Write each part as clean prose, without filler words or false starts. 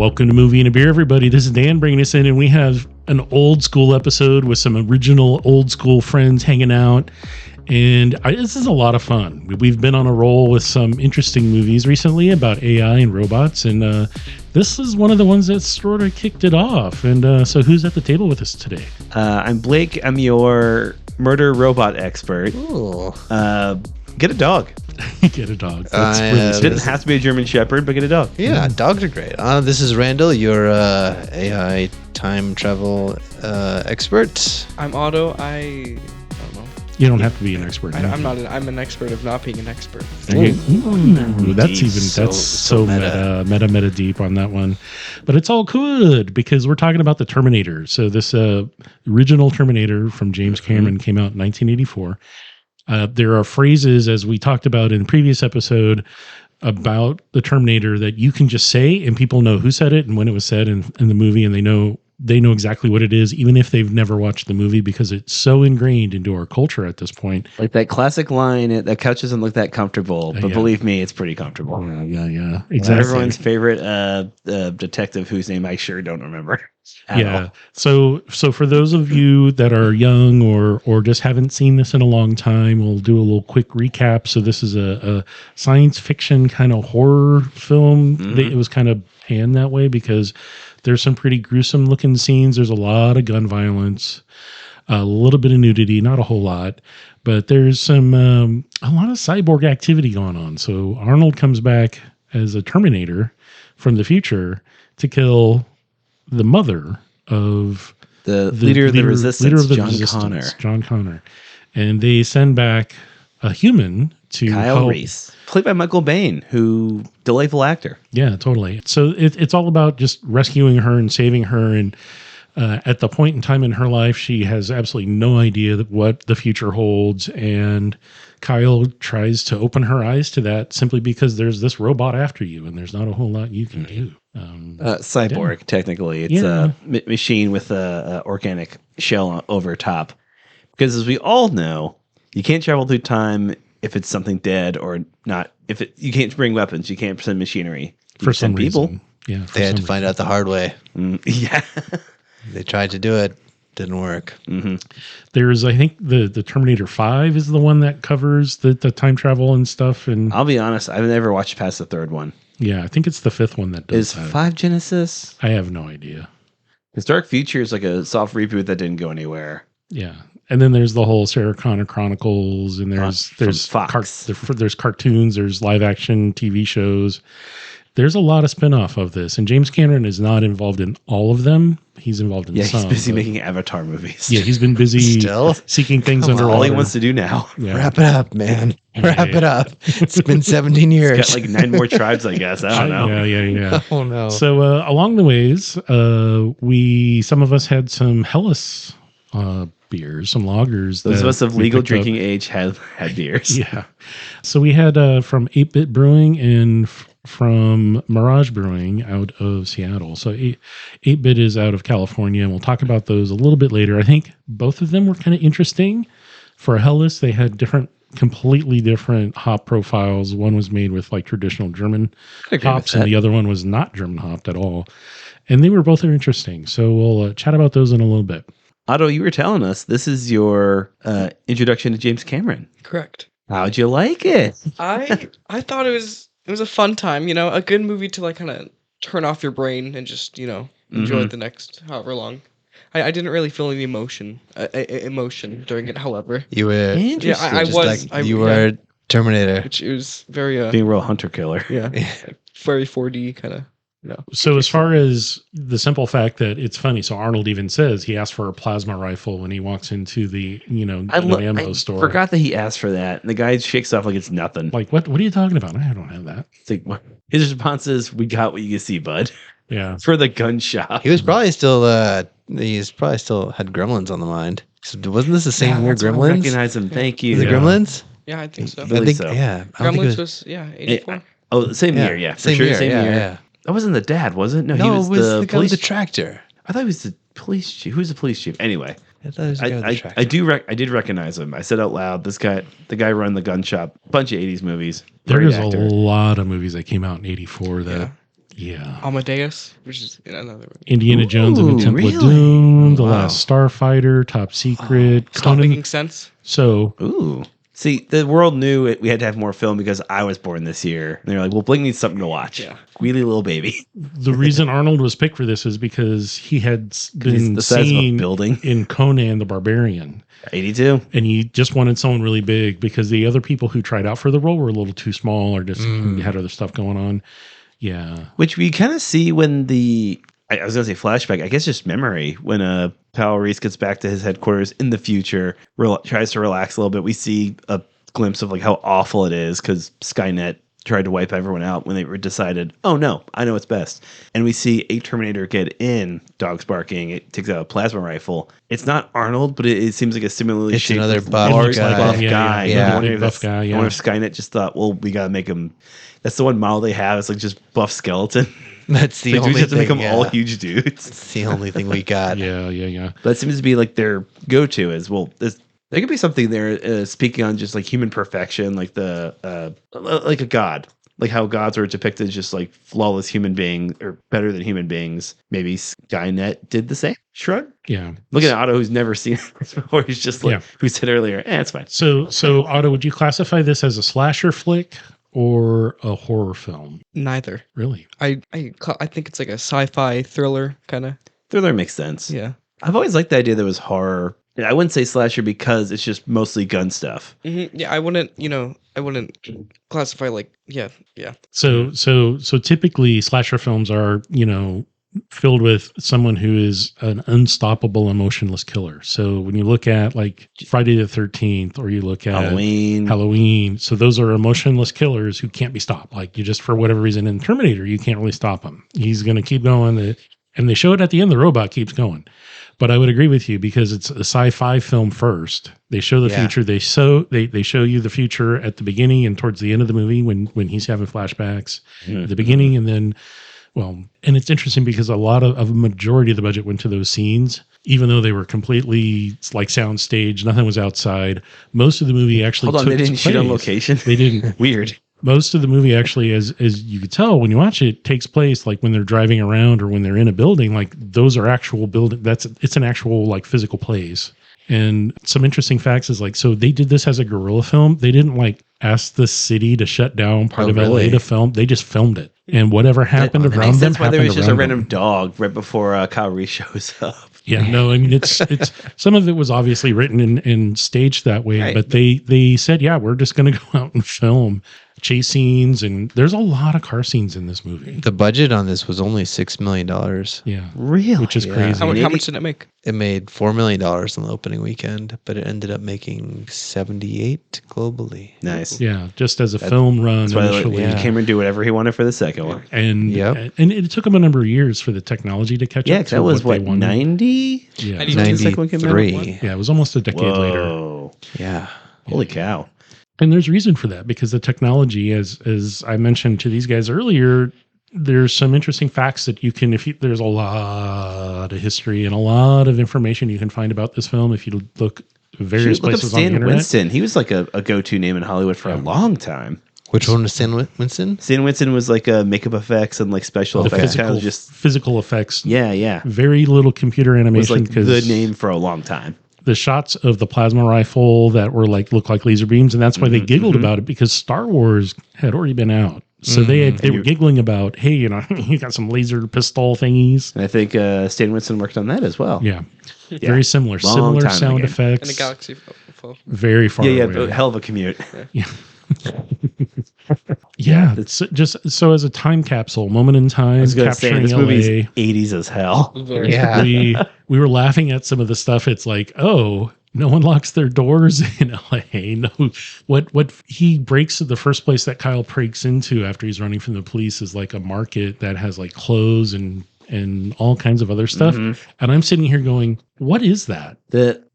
Welcome to Movie and a Beer, everybody. This is Dan bringing us in, and we have an old school episode with some original old school friends hanging out. And this is a lot of fun. We've been on a roll with some interesting movies recently about AI and robots, and this is one of the ones that sort of kicked it off. And so who's at the table with us today? I'm Blake. I'm your murder robot expert. Ooh. Get a dog. Get a dog. That's It didn't have to be a German Shepherd, but get a dog. Yeah, dogs are great. This is Randall, your AI time travel expert. I'm Otto. I don't know. You don't have to be an expert. I'm not. I'm an expert of not being an expert. Ooh, that's Deep, even so meta deep on that one, but it's all good because we're talking about the Terminator. So this original Terminator from James Cameron came out in 1984. There are phrases, as we talked about in a previous episode, about the Terminator that you can just say and people know who said it and when it was said in the movie, and they know exactly what it is, even if they've never watched the movie, because it's so ingrained into our culture at this point. Like that classic line, "That couch doesn't look that comfortable," but believe me, it's pretty comfortable. Yeah, exactly. Everyone's favorite detective, whose name I sure don't remember. Yeah. So for those of you that are young or just haven't seen this in a long time, we'll do a little quick recap. So this is a science fiction kind of horror film. It was kind of panned that way because there's some pretty gruesome looking scenes. There's a lot of gun violence, a little bit of nudity, not a whole lot, but there's some a lot of cyborg activity going on. So Arnold comes back as a Terminator from the future to kill the mother of the leader of the resistance, John Connor. And they send back a human to Kyle help. Reese, played by Michael Bain, who delightful actor. Yeah, totally. So it's all about just rescuing her and saving her. And at the point in time in her life, she has absolutely no idea what the future holds. And Kyle tries to open her eyes to that simply because there's this robot after you, and there's not a whole lot you can do. Cyborg, technically. It's a machine with a organic shell over top. Because as we all know, you can't travel through time if it's something dead or not. You can't bring weapons, you can't send machinery. For some people. reason. Yeah, They had to find out the hard way. Yeah. They tried to do it. Didn't work. There's, I think, the Terminator 5 is the one that covers the time travel and stuff. And I'll be honest, I've never watched past the third one. yeah, I think it's the fifth one that does Is that. 5 Genesis? I have no idea. Because Dark Future is like a soft reboot that didn't go anywhere. Yeah. And then there's the whole Sarah Connor Chronicles, and there's Fox. There's cartoons, there's live action TV shows. There's a lot of spin-off of this, and James Cameron is not involved in all of them. He's involved in some. Yeah, he's busy making Avatar movies. Yeah, he's been busy Still? seeking things Come underwater. All he wants to do now. Yeah. Wrap it up, man. Wrap it up. It's been 17 He's years. got like 9 more tribes, I guess. I don't know. Yeah. Oh, no. So along the ways, some of us had some Hellas beers, some lagers. Those of us of legal drinking drinking age had beers. Yeah. So we had from 8-Bit Brewing and from Mirage Brewing out of Seattle. So 8-Bit is out of California, and we'll talk about those a little bit later. I think both of them were kind of interesting. For Hellas, they had completely different hop profiles. One was made with like traditional German hops, and the other one was not German hopped at all. And they were both interesting. So we'll chat about those in a little bit. Otto, you were telling us this is your introduction to James Cameron. Correct. How'd you like it? I thought it was a fun time. You know, a good movie to like kind of turn off your brain and just enjoy it the next however long. I didn't really feel any emotion during it. However, You were. yeah, I just was. like you were Terminator. Which it was very Being a real hunter killer. yeah, very 4D kind of. No. So as far as the simple fact that it's funny, so Arnold even says he asked for a plasma rifle when he walks into the ammo store. Forgot that he asked for that. And the guy shakes off like it's nothing. Like, what are you talking about? I don't have that. It's like, what? His response is, "We got what you can see, bud." Yeah. For the gun shop. He was probably still. He's probably still had Gremlins on the mind. So wasn't this the same year? That's why I Gremlins. recognize him. Thank you. Was it Gremlins? Yeah, I think so. I believe think. so. Yeah. I don't think it Gremlins was 84. Oh, same year. Yeah, for Same sure. year. Same yeah, year. yeah. That wasn't the dad, was it? No, he No, was it was the the guy with police. the tractor. I thought he was the police chief. Who's the police chief? Anyway, I thought it was the guy with the tractor. I did recognize him. I said out loud, the guy run the gun shop. Bunch of 80s movies. There Great is actor. a lot of movies that came out in 84 that Yeah. Amadeus, which is another one. Indiana Jones and the Temple of really? Doom, The Wow. Last Starfighter, Top Secret, Stop making Conan. sense. So Ooh. See, the world knew we had to have more film because I was born this year. And they were like, well, Blink needs something to watch. Yeah. Squealy little baby. the reason Arnold was picked for this is because he had been He's the size of a seen building. in Conan the Barbarian. 82. And he just wanted someone really big because the other people who tried out for the role were a little too small or just had other stuff going on. Yeah. Which we kind of see when I was going to say flashback, I guess just memory, when Kyle Reese gets back to his headquarters in the future, tries to relax a little bit. We see a glimpse of like how awful it is because Skynet tried to wipe everyone out when they decided, oh no, I know what's best. And we see a Terminator get in, dogs barking, it takes out a plasma rifle. It's not Arnold, but it seems like a similarly It's shaped another buff large guy. buff Yeah, guy. yeah. I wonder if Buff guy, yeah. I wonder if Skynet just thought, well, we got to make him. That's the one model they have. It's like just buff skeleton. That's the Like, do we only have to thing. make them all huge dudes. It's the only thing we got. Yeah. That seems to be like their go-to is, well, there could be something there speaking on just like human perfection, like like a god, like how gods are depicted as just like flawless human beings or better than human beings. Maybe Skynet did the same. Shrug. Yeah. Look at Otto, who's never seen it before. He's just like, Yeah. who said earlier, it's fine. So Otto, would you classify this as a slasher flick or a horror film? Neither. Really? I think it's like a sci-fi thriller kind of. Thriller makes sense. Yeah. I've always liked the idea that it was horror. I wouldn't say slasher because it's just mostly gun stuff. Mm-hmm. Yeah. I wouldn't classify like yeah. So typically slasher films are, filled with someone who is an unstoppable emotionless killer. So when you look at like Friday the 13th or you look at Halloween, so those are emotionless killers who can't be stopped. Like you just, for whatever reason in Terminator, you can't really stop him. He's going to keep going. And they show it at the end, the robot keeps going. But I would agree with you because it's a sci-fi film first. They show the future. They show you the future at the beginning and towards the end of the movie when he's having flashbacks at the beginning. And then, and it's interesting because a lot of a majority of the budget went to those scenes, even though they were completely like soundstage. Nothing was outside. Most of the movie actually Hold on, they didn't shoot on location? They didn't. Weird. Most of the movie actually, as you could tell when you watch it, takes place like when they're driving around or when they're in a building. Like those are actual building. It's an actual like physical place. And some interesting facts is like, so they did this as a guerrilla film. They didn't like ask the city to shut down part of LA to film. They just filmed it. And whatever happened around them, why there was just a random them. dog right before Kyle Reese shows up. Yeah, no, I mean it's some of it was obviously written and staged that way, Right. but they said, yeah, we're just going to go out and film chase scenes, and there's a lot of car scenes in this movie. The budget on this was only $6 million. Yeah, Really? which is crazy. How much did it make? It made $4 million on the opening weekend, but it ended up making 78 globally. Nice. Yeah, just as a film run That's why initially. Cameron do whatever he wanted for the second one. And Yep. and it took them a number of years for the technology to catch Yeah, up 'cause to that was what what, they wanted. 90? Yeah, 93. yeah, it was almost a decade later. Whoa. Yeah. Holy cow. And there's reason for that because the technology, as I mentioned to these guys earlier, there's some interesting facts that you can, there's a lot of history and a lot of information you can find about this film if you look various Shoot, look up places on the Stan internet. Winston. He was like a go-to name in Hollywood for a long time. Which one was Stan Winston? Stan Winston was like makeup effects and like special The effects. Kind of just physical effects. yeah. Very little computer It was animation like because the name for a long time. the shots of the plasma rifle that were like look like laser beams, and that's why they giggled about it because Star Wars had already been out, so they were giggling about, hey, you got some laser pistol thingies. And I think Stan Winston worked on that as well. Yeah, very similar, Long time sound again. effects. In a galaxy phone. Very far Yeah, away. but hell of a commute. Yeah, it's just so as a time capsule, moment in time, I was going to say, capturing this LA. movie's 80s as hell. Yeah. we were laughing at some of the stuff. It's like, oh, no one locks their doors in LA. No, what he breaks, the first place that Kyle breaks into after he's running from the police is like a market that has like clothes and all kinds of other stuff. And I'm sitting here going, what is that?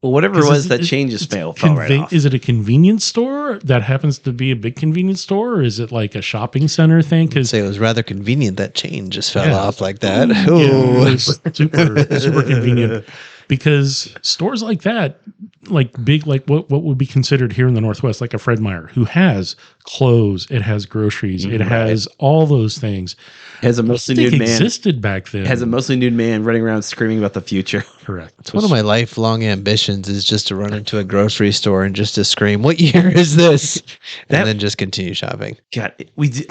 Whatever it 'Cause was, that changes fell right off. Is it a convenience store that happens to be a big convenience store, or is it like a shopping center thing? I'd say it was rather convenient that chain just fell Yeah. off like that. Yeah, Ooh. it was super convenient. because stores like that, like big, like what would be considered here in the Northwest, like a Fred Meyer, who has clothes, it has groceries, it has all those things. Has a mostly They nude man. existed back then. Has a mostly nude man running around screaming about the future. Correct. It's one of my lifelong ambitions is just to run into a grocery store and just to scream, "What year is this?" That- and then just continue shopping. God,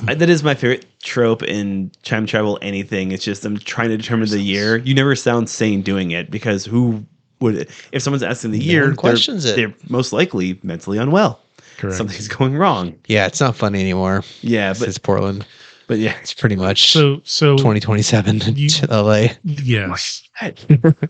that is my favorite trope in time travel. Anything, it's just them trying to determine the year. You never sound sane doing it because who would? If someone's asking the year, one questions it. They're most likely mentally unwell. Correct. Something's going wrong. Yeah, it's not funny anymore. Yeah, but It's Portland. yeah, It's pretty much So 2027 You- to LA. yes,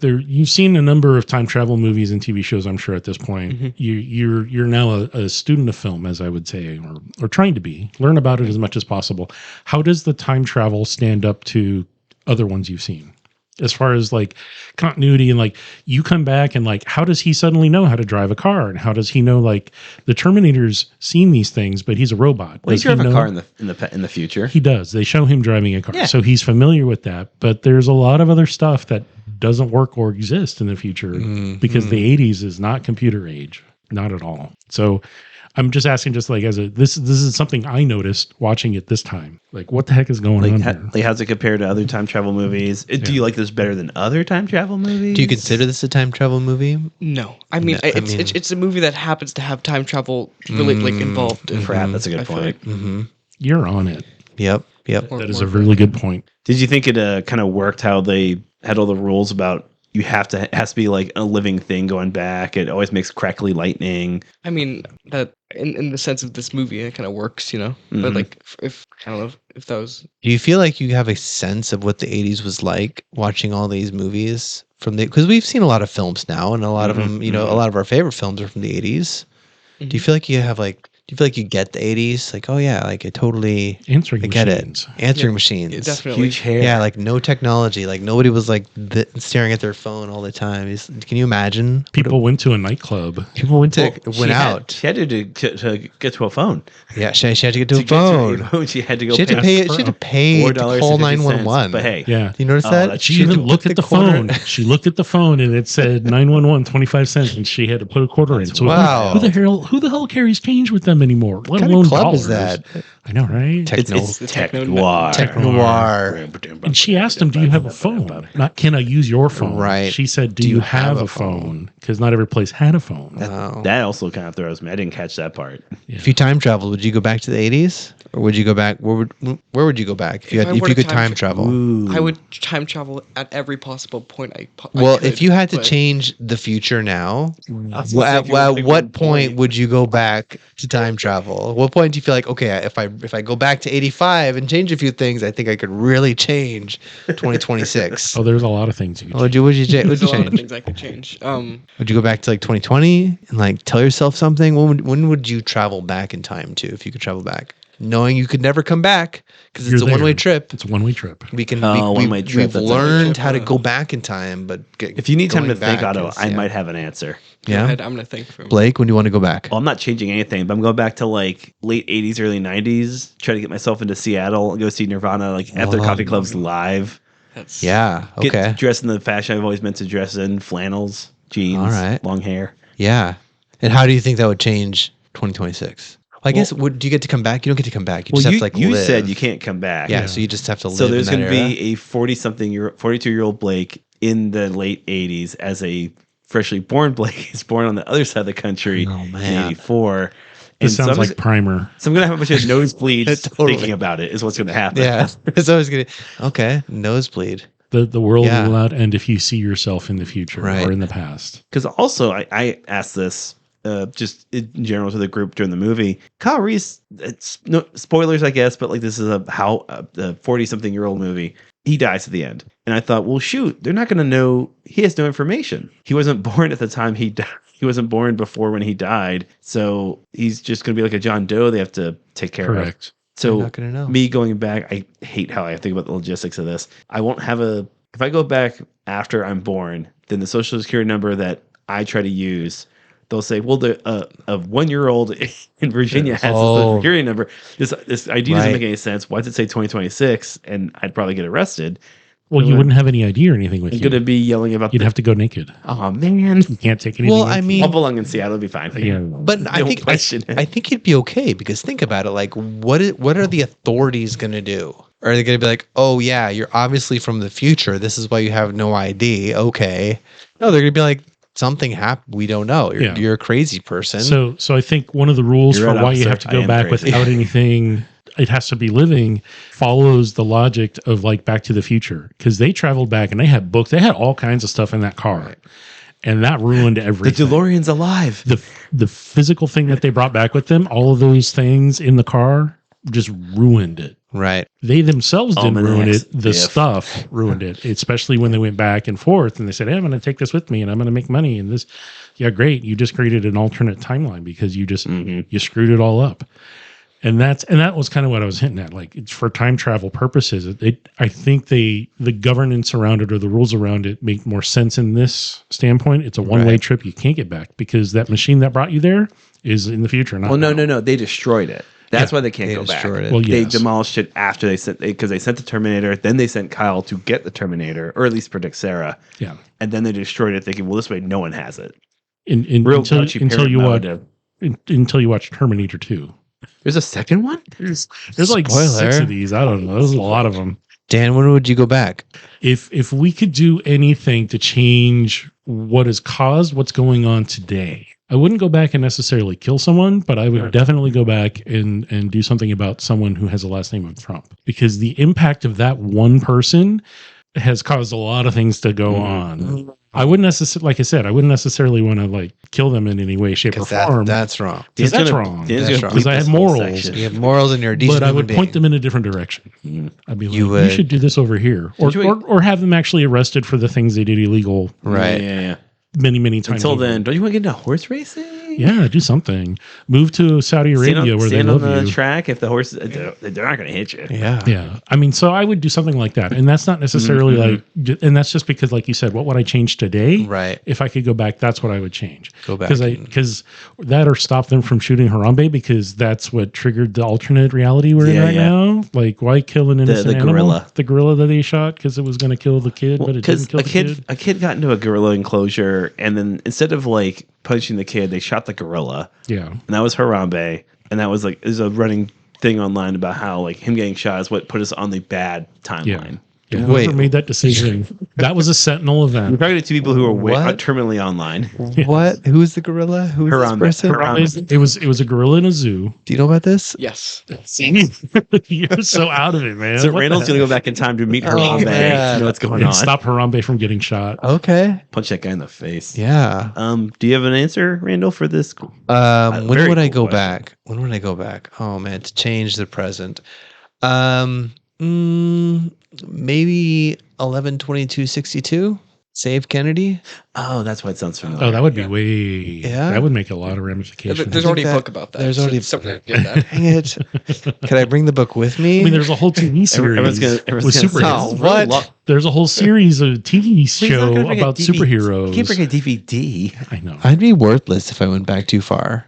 you've seen a number of time travel movies and TV shows. I'm sure at this point, you're now a student of film, as I would say, or trying to be. Learn about it as much as possible. How does the time travel stand up to other ones you've seen? As far as like continuity and like you come back and like how does he suddenly know how to drive a car and how does he know like the Terminator's seen these things but he's a robot? well, he Does drive a know- car in the future. He does. They show him driving a car, Yeah. so he's familiar with that. But there's a lot of other stuff that doesn't work or exist in the future because the 80s is not computer age, not at all. So I'm just asking, just like as a this is something I noticed watching it this time. Like, what the heck is going on here? Like, how's it compared to other time travel movies? Do you like this better than other time travel movies? Do you consider this a time travel movie? No, I mean, No, I it's, mean- it's a movie that happens to have time travel really like involved. In Crap, that's a good I feel point. like. Mm-hmm. You're on it. Yep. Or That is a more really good point. Did you think it kind of worked how they had all the rules about you has to be like a living thing going back? It always makes crackly lightning. I mean, that in the sense of this movie, it kind of works, you know. Mhm. But like, if I don't know if that was Do you feel like you have a sense of what the 80s was like watching all these movies from the, because we've seen a lot of films now and a lot of them, a lot of our favorite films are from the 80s. Do you feel like you have like, do you feel like you get the 80s? Like, oh yeah, like I totally Answering I get machines. it. Answering Yeah, machines. definitely. Huge hair. Yeah, like no technology. Like nobody was like staring at their phone all the time. Can you imagine? People went to a nightclub. People went She out. had to get to a phone. Yeah, she had to get to a To get to a phone. phone, she had to go She had to pay. She had to pay to call 911. But hey, Yeah. You notice Oh, that? that's- She She even took looked at the phone. She looked at the phone and it said 911 25 cents and she had to put a quarter in. So Wow. who the hell carries change with them anymore? Let What kind alone of club dollars. is that? I know, right? Techno. it's The tech techno- noir. Tech noir. And she asked him, "Do you have a phone?" Not, "Can I use your phone?" Right. She said, "Do you have a phone?" Because not every place had a phone. Wow. That also kind of throws me. I didn't catch that part. If you time traveled, would you go back to the 80s, or would you go back? Where would you go back if you If had, I if were you to could time time travel? Ooh. I would time travel at every possible point I Well, could, if you had to but change the future now, That's at like what one point would you go back to time travel? What point do you feel like, okay, if I go back to 85 and change a few things, I think I could really change 2026? Oh, there's a lot of things you. Would you there's a lot of change? things I could change. Would you go back to like 2020 and like tell yourself something? When would you travel back in time to if you could travel back, knowing you could never come back because it's You're a one-way there. trip? It's a one-way trip. We can. one-way trip, We've that's a learned trip, how to go back in time, but If you need time to going think, back Otto, is- I yeah. might have an answer. Yeah. Go ahead, I'm gonna think for Blake, when do you want to go back? Well, I'm not changing anything, but I'm going back to like late 80s, early 90s, try to get myself into Seattle and go see Nirvana like at their coffee clubs live. That's Yeah. Get Okay. dressed in the fashion I've always meant to dress in, flannels, jeans, All right. long hair. Yeah. And how do you think that would change 2026? Well, I guess do you get to come back? You don't get to come back. You Well, just you, have to like you live. said you can't come back. Yeah, so you just have to live. So there's going to be a 42-year-old Blake in the late 80s as a freshly born Blake. He's born on the other side of the country Oh, in man. 84. This so sounds I'm like Primer. So I'm going to have a bunch of nosebleeds Totally. thinking about it is what's going to happen. Yeah. It's always gonna. Okay. Nosebleed. The world Yeah. will not end if you see yourself in the future Right. or in the past. Because also, I asked this just in general to the group during the movie. Kyle Reese, it's no spoilers, I guess, but like this is a 40-something-year-old movie. He dies at the end. And I thought, well, shoot, they're not going to know. He has no information. He wasn't born at the time he died. He wasn't born before when he died. So he's just going to be like a John Doe they have to take care of. Correct. You're So not gonna know. me going back, I hate how I think about the logistics of this. I won't have if I go back after I'm born, then the social security number that I try to use, they'll say, well, a 1-year-old in Virginia has this social security number. This ID doesn't Right. make any sense. Why does it say 2026? And I'd probably get arrested. Well, you wouldn't have any ID or anything with I'm you. gonna be yelling about. You'd have to go naked. Oh man! You can't take anything. Well, with I you. mean, I'll belong in Seattle. It'll be fine. Yeah. but I think question it. I think it'd be okay because think about it. Like, what are the authorities going to do? Are they going to be like, oh yeah, you're obviously from the future. This is why you have no ID. Okay. No, they're going to be like, something happened. We don't know. You're a crazy person. So I think one of the rules You're for right, why you officer. have to I go am back crazy. without anything, it has to be living, follows the logic of like Back to the Future, because they traveled back and they had books, they had all kinds of stuff in that car, and that ruined The everything. DeLorean's alive. The physical thing that they brought back with them, all of those things in the car, just ruined it. right. They themselves didn't ruin Almanacs, it. The Biff. stuff ruined it, especially when they went back and forth and they said, hey, I'm going to take this with me and I'm going to make money. And this, yeah, great. You just created an alternate timeline because you just, you screwed it all up. And that was kind of what I was hinting at. Like, it's for time travel purposes. I think the governance around it or the rules around it make more sense in this standpoint. It's a one-way Right. trip. You can't get back because that machine that brought you there is in the future. Not Well, now. no. They destroyed it. That's Yeah. why they can't They go back. destroyed it. Well, They yes. demolished it after they sent because they sent the Terminator. Then they sent Kyle to get the Terminator, or at least protect Sarah. Yeah. And then they destroyed it, thinking, well, this way no one has it. Until grouchy you parent watch mode. until you watch Terminator 2. There's a second one. There's like Spoiler. 6 of these. I don't know. There's a lot of them. Dan, when would you go back? If we could do anything to change what has caused what's going on today, I wouldn't go back and necessarily kill someone, but I would definitely go back and do something about someone who has the last name of Trump, because the impact of that one person has caused a lot of things to go on. I wouldn't necessarily, like I said, I wouldn't necessarily want to like kill them in any way, shape, or Because form. that's wrong. Because that's gonna- wrong. Dan's That's gonna wrong. bleep Because I have this whole morals. section. You have morals and you're a decent But I would human point being. them in a different direction. I'd be like, You you, would- should do this over here, or have them actually arrested for the things they did illegal Right. Yeah. many times. Until over. then, don't you want to get into horse racing? Yeah, do something. Move to Saudi Arabia where they stand love on the you. track. If the horse, they're not going to hit you. Yeah. Yeah, I mean, so I would do something like that, and that's not necessarily and that's just because, like you said, what would I change today? Right. If I could go back, that's what I would change. Go back because that or stop them from shooting Harambe, because that's what triggered the alternate reality we're in Yeah, right yeah. now. Like, why kill an innocent the animal? gorilla. The gorilla that they shot because it was going to kill the kid, but it didn't Because kill the kid. a kid got into a gorilla enclosure, and then instead of like punching the kid, they shot the gorilla, Yeah. and that was Harambe, and that was like there's a running thing online about how like him getting shot is what put us on the bad timeline. Yeah, Wait. whoever made that decision, that was a sentinel We're event. talking to two people who are What? terminally online. What? Who is the gorilla? Who is this Harambe. person? Harambe. It was a gorilla in a zoo. Do you know about this? Yes. You're so out of it, man. So What the Randall's heck? gonna go back in time to meet Oh, Harambe man. to know what's going and on. stop Harambe from getting shot. Okay. Punch that guy in the face. Yeah. Do you have an answer, Randall, for this? When very would I cool go question. back? When would I go back? Oh man, to change the present. Maybe 11/22/62. Save Kennedy. Oh, that's why it sounds familiar. Oh, that would be Yeah. way. Yeah. That would make a lot of ramifications. There's I already think a book about that. there's so already- something to get that. Dang it! Could I bring the book with me? I mean, there's a whole TV series Everyone's gonna with superheroes. Oh, what? There's a whole series of TV He's not gonna show bring a about DVD. superheroes. You can't bring a DVD. I know. I'd be worthless if I went back too far.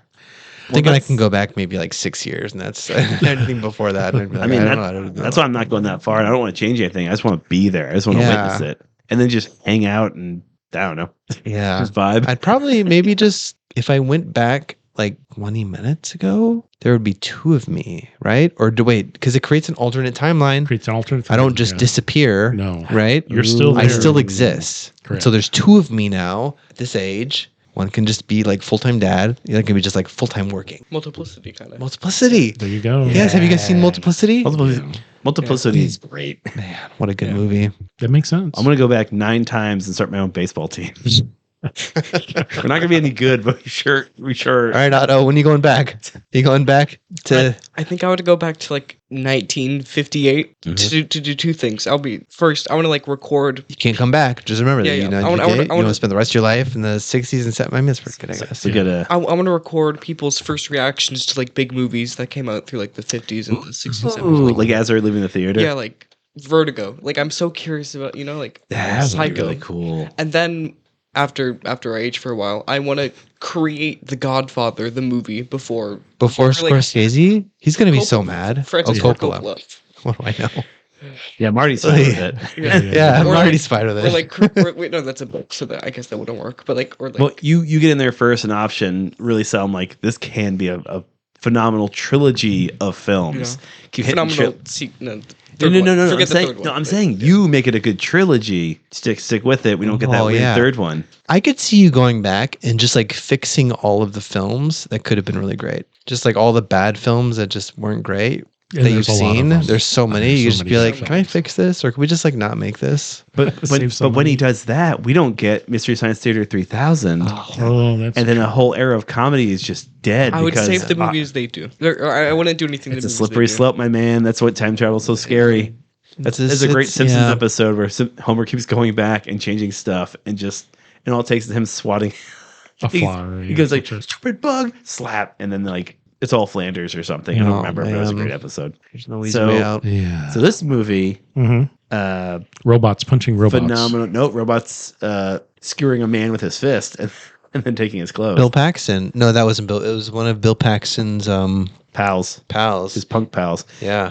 Thinking I that's- can go back maybe like 6 years, and that's anything before that. I'd be like, I mean, don't know how to do that's that. why I'm not going that far. And I don't want to change anything. I just want to be there. I just want to Yeah. witness it, and then just hang out and I don't know, Yeah. just vibe. I'd probably maybe just if I went back like 20 minutes ago, there would be 2 of me, right? Or do wait, because it creates an alternate timeline. Creates an alternate. I don't just yeah. disappear. No. Right? You're still I there. still exist. Correct. So there's 2 of me now at this age. One can just be like full-time dad. The other can be just like full-time working. Multiplicity kind of. Multiplicity. There you go. Yes, have you guys seen Multiplicity? Multiplicity is great. Man, what a good movie. That makes sense. I'm gonna go back 9 times and start my own baseball team. We're not gonna be any good, but we sure. All right, Otto, when are you going back? You going back to I think I would go back to like 1958 to do 2 things. I want to like record. you can't come back. Just remember that. Yeah, You yeah. know, I wanna- you I wanna- want to spend the rest of your life in the 60s and 70s. I mean, that's pretty good, I guess. We gotta. I want to record people's first reactions to like big movies that came out through like the 50s and the 60s and 70s. Like as they're leaving the theater. Yeah, like Vertigo. Like I'm so curious about like That's Psycho. really cool. And then after I age for a while, I want to create The Godfather, the movie, before Before Like- Scorsese, he's going to be so Coppola. mad. Francis oh, Ford Coppola. Coppola. What do I know? Yeah, Marty's fine with it. Yeah, I'm Or already like- fine with Or it. like, wait, no, that's a book, so that I guess that wouldn't work. But like, or like, Well, you get in there first, an option really sound like this can be a phenomenal trilogy of films. Keep hitting phenomenal. no. Forget the third one. No, I'm saying you make it a good trilogy. Stick with it. We don't get that weird third one. I could see you going back and just like fixing all of the films that could have been really great. Just like all the bad films that just weren't great. And That you've there's a lot of seen. them. There's so many. There's You so just many be like, bad can I fix this, or can we just like not make this? But Save some when he money. does that, we don't get Mystery Science Theater 3000. Oh, that's And then a whole era of comedy is just dead. I would because save the movies they do. I wouldn't do anything. It's to a the movies slippery they do. slope, my man. That's what time travel is so scary. That's a great Simpsons episode where Homer keeps going back and changing stuff, and all it takes is him swatting a fly. He goes like, such a- stupid bug, slap, and then like it's all Flanders or something. I don't Oh, remember, but it was a man. great episode. There's no easy So- way out. yeah. So this movie, Mhm. Robots punching robots. phenomenal. No, robots skewering a man with his fist and then taking his clothes. Bill Paxton. No, that wasn't Bill. It was one of Bill Paxton's pals, pals. his punk pals. Yeah.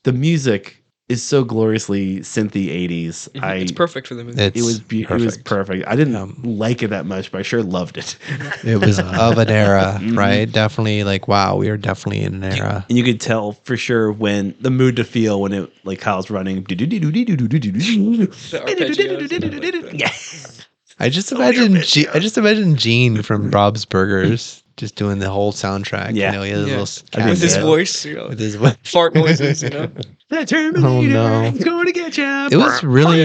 The music is so gloriously synthy 80s. It's perfect for the movie. It was perfect. I didn't like it that much, but I sure loved it. It was of an era, right? Definitely like, wow, we are definitely in an era. And you could tell for sure when the mood to feel when it like Kyle's running. Yeah. I just imagine Gene from Bob's Burgers just doing the whole soundtrack. Yeah. You know, he has a little With his cameo. voice, you know, With his voice. fart noises, you know. The Terminator Oh, no. is going to get you. It was really,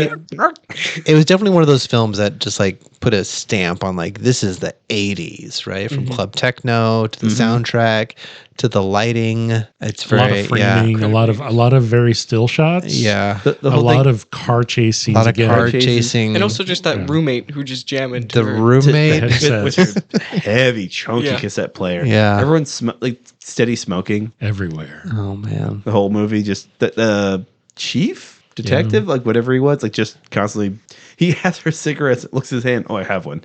it was definitely one of those films that just like put a stamp on like, this is the 80s, right? From Club Techno to the soundtrack to the lighting. It's A lot very, of framing, a lot of very still shots. yeah. The A whole lot thing, of car chase A scenes. lot of again. car chases. chasing. And also just that roommate who just jam into the her. roommate. head- with her heavy, chunky Yeah. cassette player. Yeah. Everyone's like steady smoking. everywhere. Oh man. The whole movie, just the chief detective, like whatever he was, like just constantly. He has her cigarettes. Looks at his hand. Oh, I have one.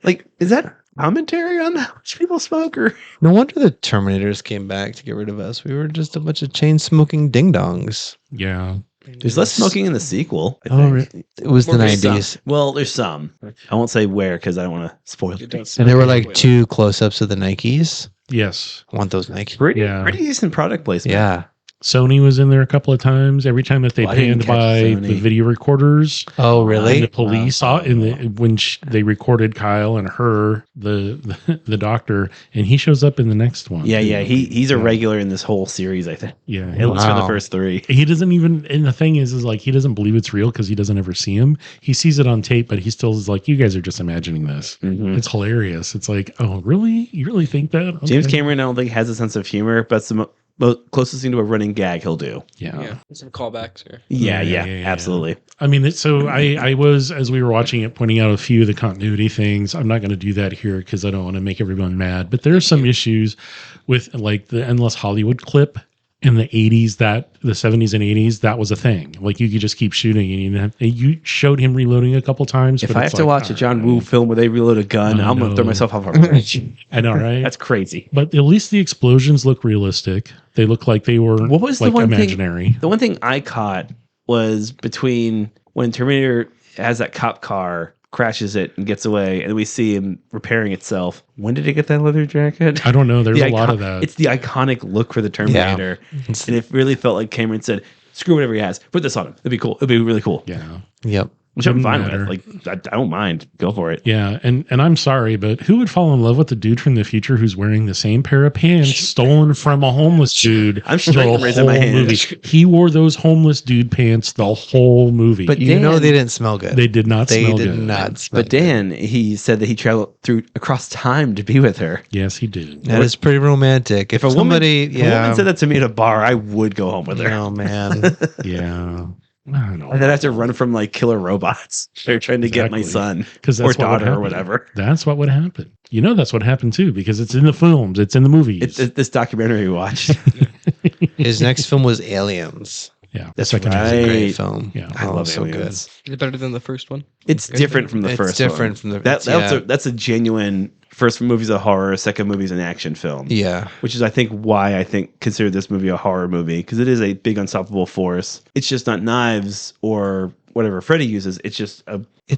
Like, is that commentary on how much people smoke? Or No wonder the Terminators came back to get rid of us. We were just a bunch of chain smoking ding dongs. Yeah. there's less smoking in the sequel. I Oh, think. it was the There's some. 90s. Well, there's some. I won't say where because I don't want to spoil it. And there were like 2 close-ups of the Nikes. Yes. I want those Nikes. Pretty decent product placement. Yeah. Sony was in there a couple of times. Every time that they Well, I didn't panned catch by Sony. the video recorders, Oh, and really? the police saw when they recorded Kyle and her, the doctor, and he shows up in the next one. Yeah. He's a regular in this whole series, I think. Yeah. At least for the Wow. first 3. He doesn't even, and the thing is like he doesn't believe it's real because he doesn't ever see him. He sees it on tape, but he still is like, you guys are just imagining this. It's hilarious. It's like, oh, really? You really think that? Okay. James Cameron, I don't think has a sense of humor, but it's the closest thing to a running gag he'll do. Yeah. Yeah, some callbacks here. Yeah, Yeah, absolutely. I mean, I was, as we were watching it, pointing out a few of the continuity things. I'm not going to do that here because I don't want to make everyone mad, but there are some issues with like the Endless Hollywood clip in the 80s, that the 70s and 80s, that was a thing. Like you could just keep shooting and you showed him reloading a couple times. If but I it's have to like, watch a John Woo film where they reload a gun, I'm going to throw myself off a bridge. I know, right? That's crazy. But at least the explosions look realistic. They look like they were What was like the one imaginary. thing? The one thing I caught was between when Terminator has that cop car, crashes it and gets away, and we see him repairing itself. When did it get that leather jacket? I don't know. There's The a lot of that. It's the iconic look for the Terminator, and it really felt like Cameron said, "Screw whatever he has, put this on him. It'd be cool. It'd be really cool." Yeah. Yep. Which I'm Didn't fine matter. with. Like, I don't mind. Go for it. Yeah, and I'm sorry, but who would fall in love with the dude from the future who's wearing the same pair of pants stolen from a homeless dude? I'm striking raising my hand. movie. He wore those homeless dude pants the whole movie. But You know Dan- they didn't smell good. they did not They smell did good. not smell But Dan, he said that he traveled across time to be with her. Yes, he did. That is pretty romantic. If If a somebody, woman said that to me at a bar, I would go home with her. oh man, Yeah. I don't know. And then I have to run from like killer robots. They're trying to get my Exactly. son 'Cause or that's what would daughter or happen. whatever. That's what would happen. You know, that's what happened too, because it's in the films, it's in the movies. It's this documentary we watched. his next film was Aliens. yeah, That's second right. It's a great Right. film. Yeah. I love so Aliens. Is it better than the first one? It's different from the It's first different one. from the- That's yeah. a genuine first movie's a horror, second movie's an action film. Yeah. Which is, I think, why I consider this movie a horror movie, because it is a big unstoppable force. It's just not knives or whatever Freddy uses. It's just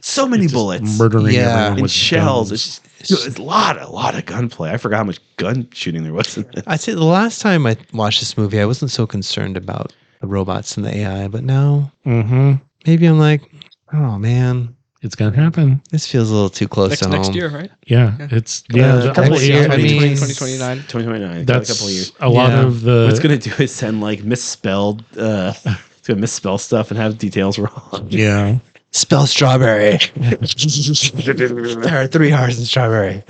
so many bullets, murdering everyone and with shells. guns. It's a lot of gunplay. I forgot how much gun shooting there was in this. I'd say the last time I watched this movie, I wasn't so concerned about the robots and the AI, but now maybe I'm like, oh man, it's gonna happen. this feels a little too close to home. Next year, right? Yeah, it's a couple next of year, years. I mean, 2029. 2029. That's a couple of years. a lot of the. What it's gonna do is send like misspelled. It's gonna misspell stuff and have details wrong. Yeah. Spell strawberry. There are 3 R's in strawberry.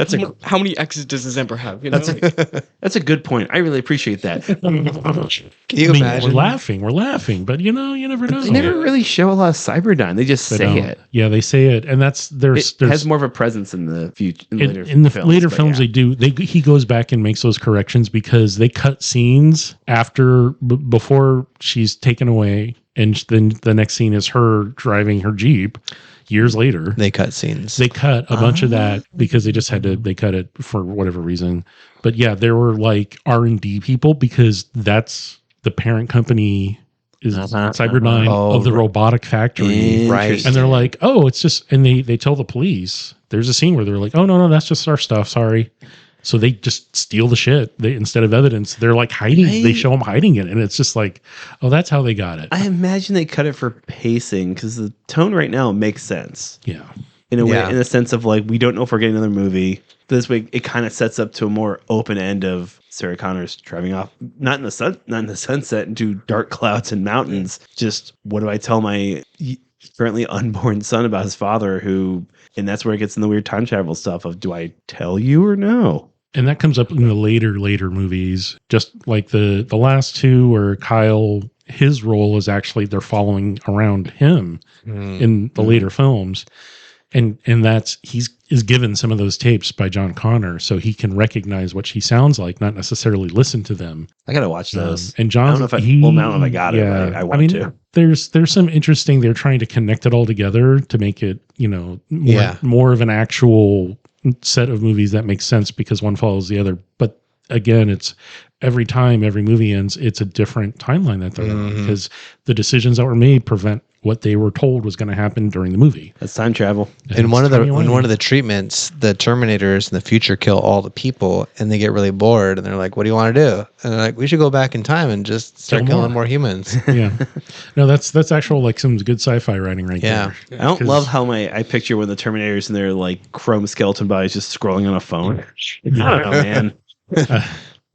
How many X's does this Emperor have? You know? That's a good point. I really appreciate that. Can you imagine? We're laughing, but you never know. They never really show a lot of Cyberdyne. They just say it. Yeah, they say it, and there's has more of a presence in the future. In the later films, they do. He goes back and makes those corrections because they cut scenes before she's taken away, and then the next scene is her driving her Jeep. Years later, They cut scenes. they cut a bunch of that because they just had to. They cut it for whatever reason. But yeah, there were like R&D people because that's the parent company is Cyberdyne of the robotic factory, Right. and they're like, oh, it's just, and they tell the police. There's a scene where they're like, oh no, that's just our stuff. Sorry. So they just steal the shit. Instead of evidence, they're like hiding. They show them hiding it, and it's just like, oh, that's how they got it. I imagine they cut it for pacing because the tone right now makes sense. Yeah, In a way, Yeah. in the sense of like we don't know if we're getting another movie. This way, it kind of sets up to a more open end of Sarah Connor's driving off, not in the sunset, into dark clouds and mountains. Just what do I tell my currently unborn son about his father? And that's where it gets in the weird time travel stuff of do I tell you or no? and that comes up in the later movies. Just like the last two, where Kyle, his role is actually they're following around him in the later films. And that's is given some of those tapes by John Connor, so he can recognize what she sounds like, not necessarily listen to them. I gotta watch those. And John, I don't know if I don't know if I got it. But I want to. There's some interesting. They're trying to connect it all together to make it more of an actual set of movies that makes sense because one follows the other. But again, it's every time every movie ends, it's a different timeline that they're on because the decisions that were made prevent what they were told was going to happen during the movie. That's time travel. In one of the treatments, the Terminators in the future kill all the people, and they get really bored, and they're like, "What do you want to do?" And they're like, "We should go back in time and just start killing more humans." Yeah, no, that's actual like some good sci-fi writing right there. I don't love how I picture when the Terminators and their like chrome skeleton bodies just scrolling on a phone. I don't know, man.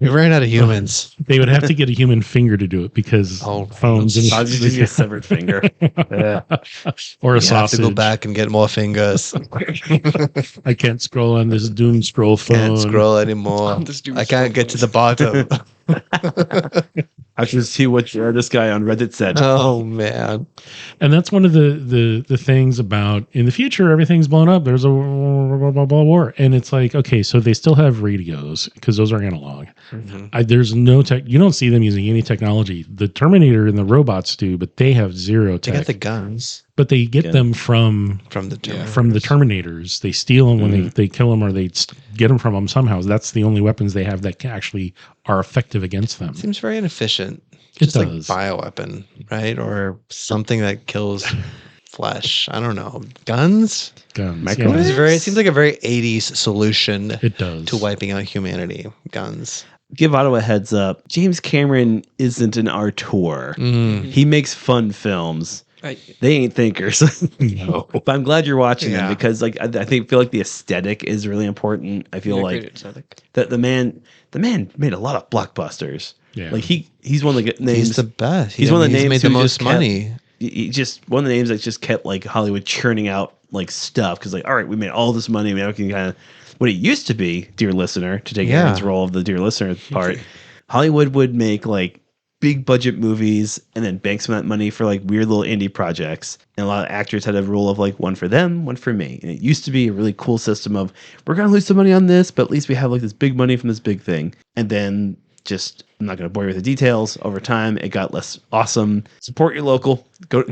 We ran out of humans. They would have to get a human finger to do it because phones and I'll just use a severed finger. or a You have sausage. to go back and get more fingers. I can't scroll on this doom scroll phone. Can't scroll anymore. I can't get to the bottom. I should see what this guy on Reddit said. Oh man. And that's one of the things about in the future, everything's blown up. There's a war. And it's like, okay, so they still have radios because those are analog. There's no tech. You don't see them using any technology. The Terminator and the robots do, but they have zero They tech. got the guns But they get them from the Terminators. from the Terminators. They steal them when they kill them, or they get them from them somehow. That's the only weapons they have that actually are effective against them. Seems very inefficient. It Just like does. bioweapon, right? Or something that kills flesh. I don't know. Guns? Guns. Micro- Yeah, It seems like a very 80s solution it does. to wiping out humanity. Guns. Give Otto a heads up. James Cameron isn't an auteur. He makes fun films. They ain't thinkers. No. But I'm glad you're watching them Yeah. because like I feel like the aesthetic is really important. I feel like that the man made a lot of blockbusters. Yeah. Like he's one of the names. He's the best. He's one of the names made the who most just kept- money. He just one of the names that just kept like Hollywood churning out like stuff because like all right, we made all this money. We can kind of what it used to be, dear listener, to take Aaron's role of the dear listener part. Hollywood would make like big budget movies and then bank some of that money for like weird little indie projects. And a lot of actors had a rule of like one for them, one for me. And it used to be a really cool system of we're going to lose some money on this, but at least we have like this big money from this big thing. And then just, I'm not going to bore you with the details. Over time, it got less awesome. Support your local. Go to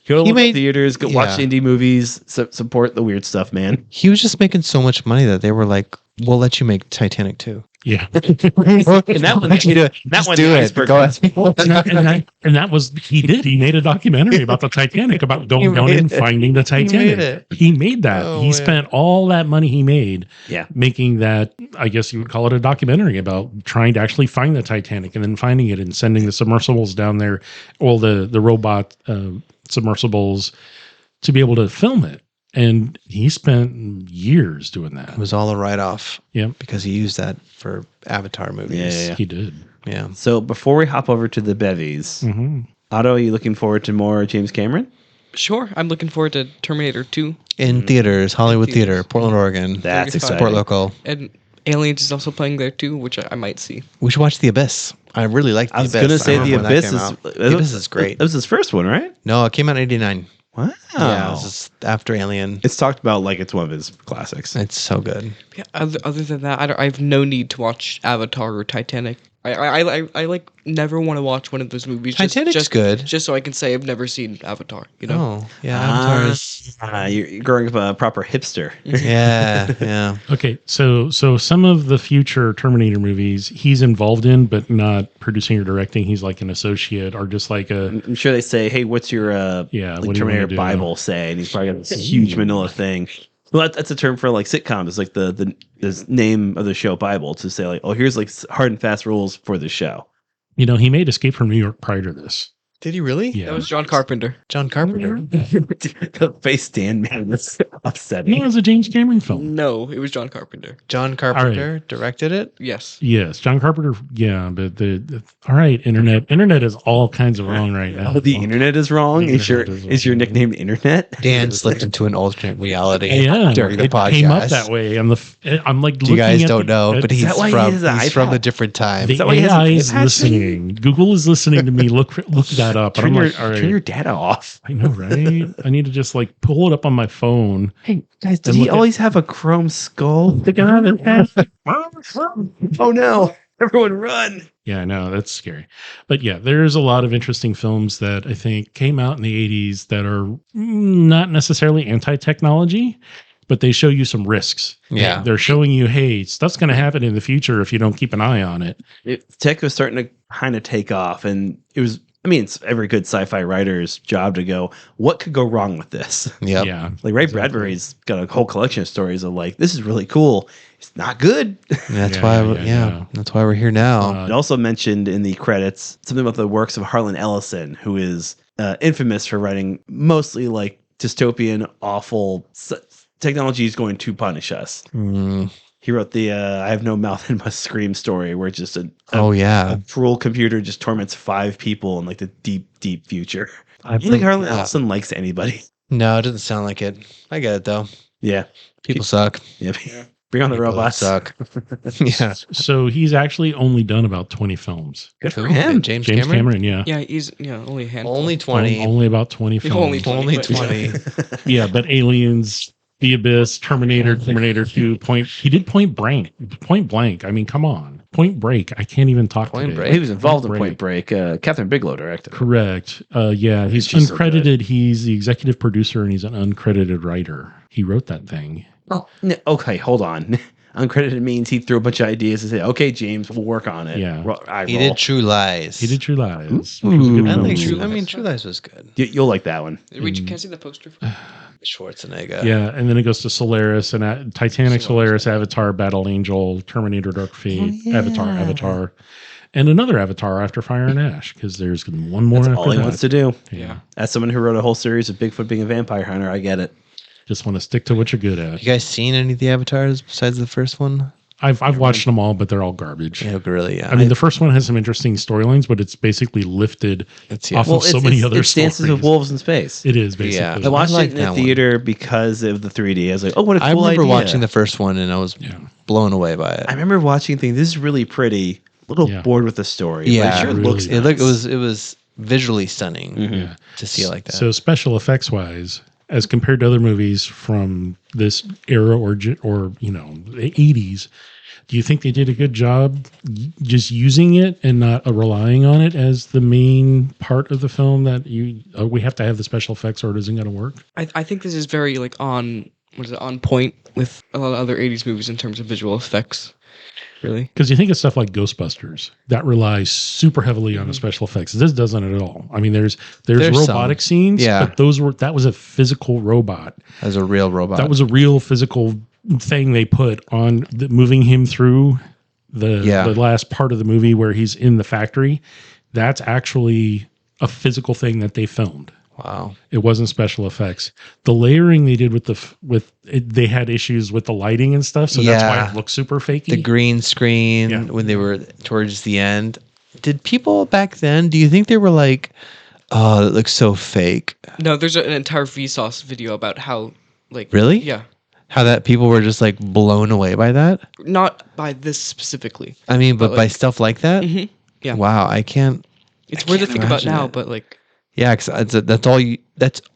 local theaters. Go watch indie movies. Support the weird stuff, man. He was just making so much money that they were like We'll let you make Titanic too. Yeah. And that one, that one, do it. Go ahead. and that was he did. He made a documentary about the Titanic, about going down and finding the Titanic. He made that. Oh, he man. spent all that money he made Yeah. making that. I guess you would call it a documentary about trying to actually find the Titanic and then finding it and sending the submersibles down there, all the robot submersibles to be able to film it. And he spent years doing that. It was all a write-off. Yep. Because he used that for Avatar movies. Yeah. He did. Yeah. So before we hop over to the bevies, Mm-hmm. Otto, are you looking forward to more James Cameron? Sure, I'm looking forward to Terminator 2. In theaters, Hollywood In theaters. Theater, Portland, Oregon. That's 35. exciting. Support local. And Aliens is also playing there too, which I might see. We should watch The Abyss. I really liked The I was Abyss. going to say remember The when that Abyss came is out. The Abyss is great. That was his first one, right? No, it came out in 89. Wow. Yeah, it was just after Alien. It's talked about like it's one of his classics. It's so good. Yeah, other than that, I have no need to watch Avatar or Titanic. I like never want to watch one of those movies. Titanic's good. Just so I can say I've never seen Avatar. You know. Oh, yeah. Avatar is. You're growing up a proper hipster. Yeah, yeah. Okay, so some of the future Terminator movies he's involved in, but not producing or directing. He's like an associate or just like a I'm sure they say, "Hey, what's your Yeah, like what do you Terminator wanna do? Bible say?" And he's probably got this huge Manila thing. Well, that's a term for like sitcoms. It's like the name of the show Bible to say like, "Oh, here's like hard and fast rules for the show." he made Escape from New York prior to this. Did he really? Yeah, That was John Carpenter. John Carpenter. The face Dan man was upsetting. it was a James Cameron film. No, it was John Carpenter. John Carpenter directed it? Yes. Yes, John Carpenter. Yeah, but the all right, internet is all kinds of wrong right now. Oh, the internet is wrong. Is your Internet is is your wrong. nickname Internet? Dan slipped into an alternate reality Yeah, during the it podcast. came up that way. I'm like, You guys looking at don't know, but Is he's that why he from has an he's from iPad? a different time. the that why he has an AI is iPad? listening. Google is listening to me. Look that up. And I'm like, all right. Turn your data off. I know, right? I need to just like pull it up on my phone. Hey guys, did And he look at- always have a chrome skull? Oh no! Everyone run! Yeah, I know, that's scary. But yeah, there's a lot of interesting films that I think came out in the 80s that are not necessarily anti-technology, but they show you some risks. Yeah. They're showing you, hey, stuff's going to happen in the future if you don't keep an eye on it. Tech was starting to kind of take off, and it was. I mean, it's every good sci-fi writer's job to go, what could go wrong with this? Yep. Yeah. Like Ray Bradbury's got a whole collection of stories of like, this is really cool. It's not good. That's Yeah, why yeah. that's why we're here now. It also mentioned in the credits something about the works of Harlan Ellison, who is infamous for writing mostly like dystopian, awful technology is going to punish us. Mm. He wrote the I Have No Mouth and Must Scream story, where just a Yeah. cruel computer just torments 5 people in like the deep, deep future. I I don't think Harlan yeah. Ellison likes anybody. No, it doesn't sound like it. I get it though. Yeah. People suck. Yep. Bring on the People robots. suck. Yeah. So he's actually only done about 20 films. Good for Who? him. James James Cameron? Cameron, yeah. Yeah, he's only a handful. Only 20. Only about 20 films. Only Only 20. Yeah, but Aliens, The Abyss, Terminator 2, he did Point Blank. I mean, come on. Point Break. I can't even talk Point today. Break? He was involved in Point Break. Catherine Bigelow directed. Correct. Yeah, he's She's so good. uncredited. He's the executive producer and he's an uncredited writer. He wrote that thing. Oh, okay, hold on. Uncredited means he threw a bunch of ideas and said, "Okay, James, we'll work on it." Yeah. He did True Lies. He did True Lies. Ooh. which was a good I, film. like True True, I Lies. mean, True Lies was good. You'll like that one. We can't see the poster. Schwarzenegger. Yeah, and then it goes to Solaris and Titanic, Solaris, Avatar, Battle Angel, Terminator, Dark Fate, Avatar, and another Avatar after Fire and Ash because there's one more. That's after all he that. wants to do. Yeah, As someone who wrote a whole series of Bigfoot being a vampire hunter, I get it. just want to stick to what you're good at. You guys seen any of the Avatars besides the first one? I've watched them all, but they're all garbage. Yeah, really. Yeah. I mean, the first one has some interesting storylines, but it's basically lifted it's off of so many other it's Dances stories. with Wolves in Space. It is basically. I watched like it in that the one. theater because of the 3D. I was like, "Oh, what a cool I remember idea!" watching the first one and I was Yeah. blown away by it. I remember watching, thinking, "This is really pretty." A little Yeah. bored with the story. Yeah, but it sure really looks. nice. it looked it was visually stunning Yeah. to see it like that. So special effects wise, as compared to other movies from this era or the 80s, do you think they did a good job just using it and not relying on it as the main part of the film that we have to have the special effects or it isn't going to work? I think this is very like on on point with a lot of other 80s movies in terms of visual effects. Really? Because you think of stuff like Ghostbusters that relies super heavily on the special effects. This doesn't at all. I mean, there's robotic scenes, but that was a physical robot. That was a real robot. That was a real physical thing they put on moving him through the last part of the movie where he's in the factory. That's actually a physical thing that they filmed. Wow. It wasn't special effects. The layering they did they had issues with the lighting and stuff, so that's why it looked super fakey. The green screen when they were towards the end. Did people back then, do you think they were like, oh, that looks so fake? No, there's an entire Vsauce video about how, like... Really? Yeah. How that people were just like blown away by that? Not by this specifically. I mean, but by stuff like that? Mm-hmm. Yeah. Wow, I can't... It's weird to think about now, but like... Yeah, because that's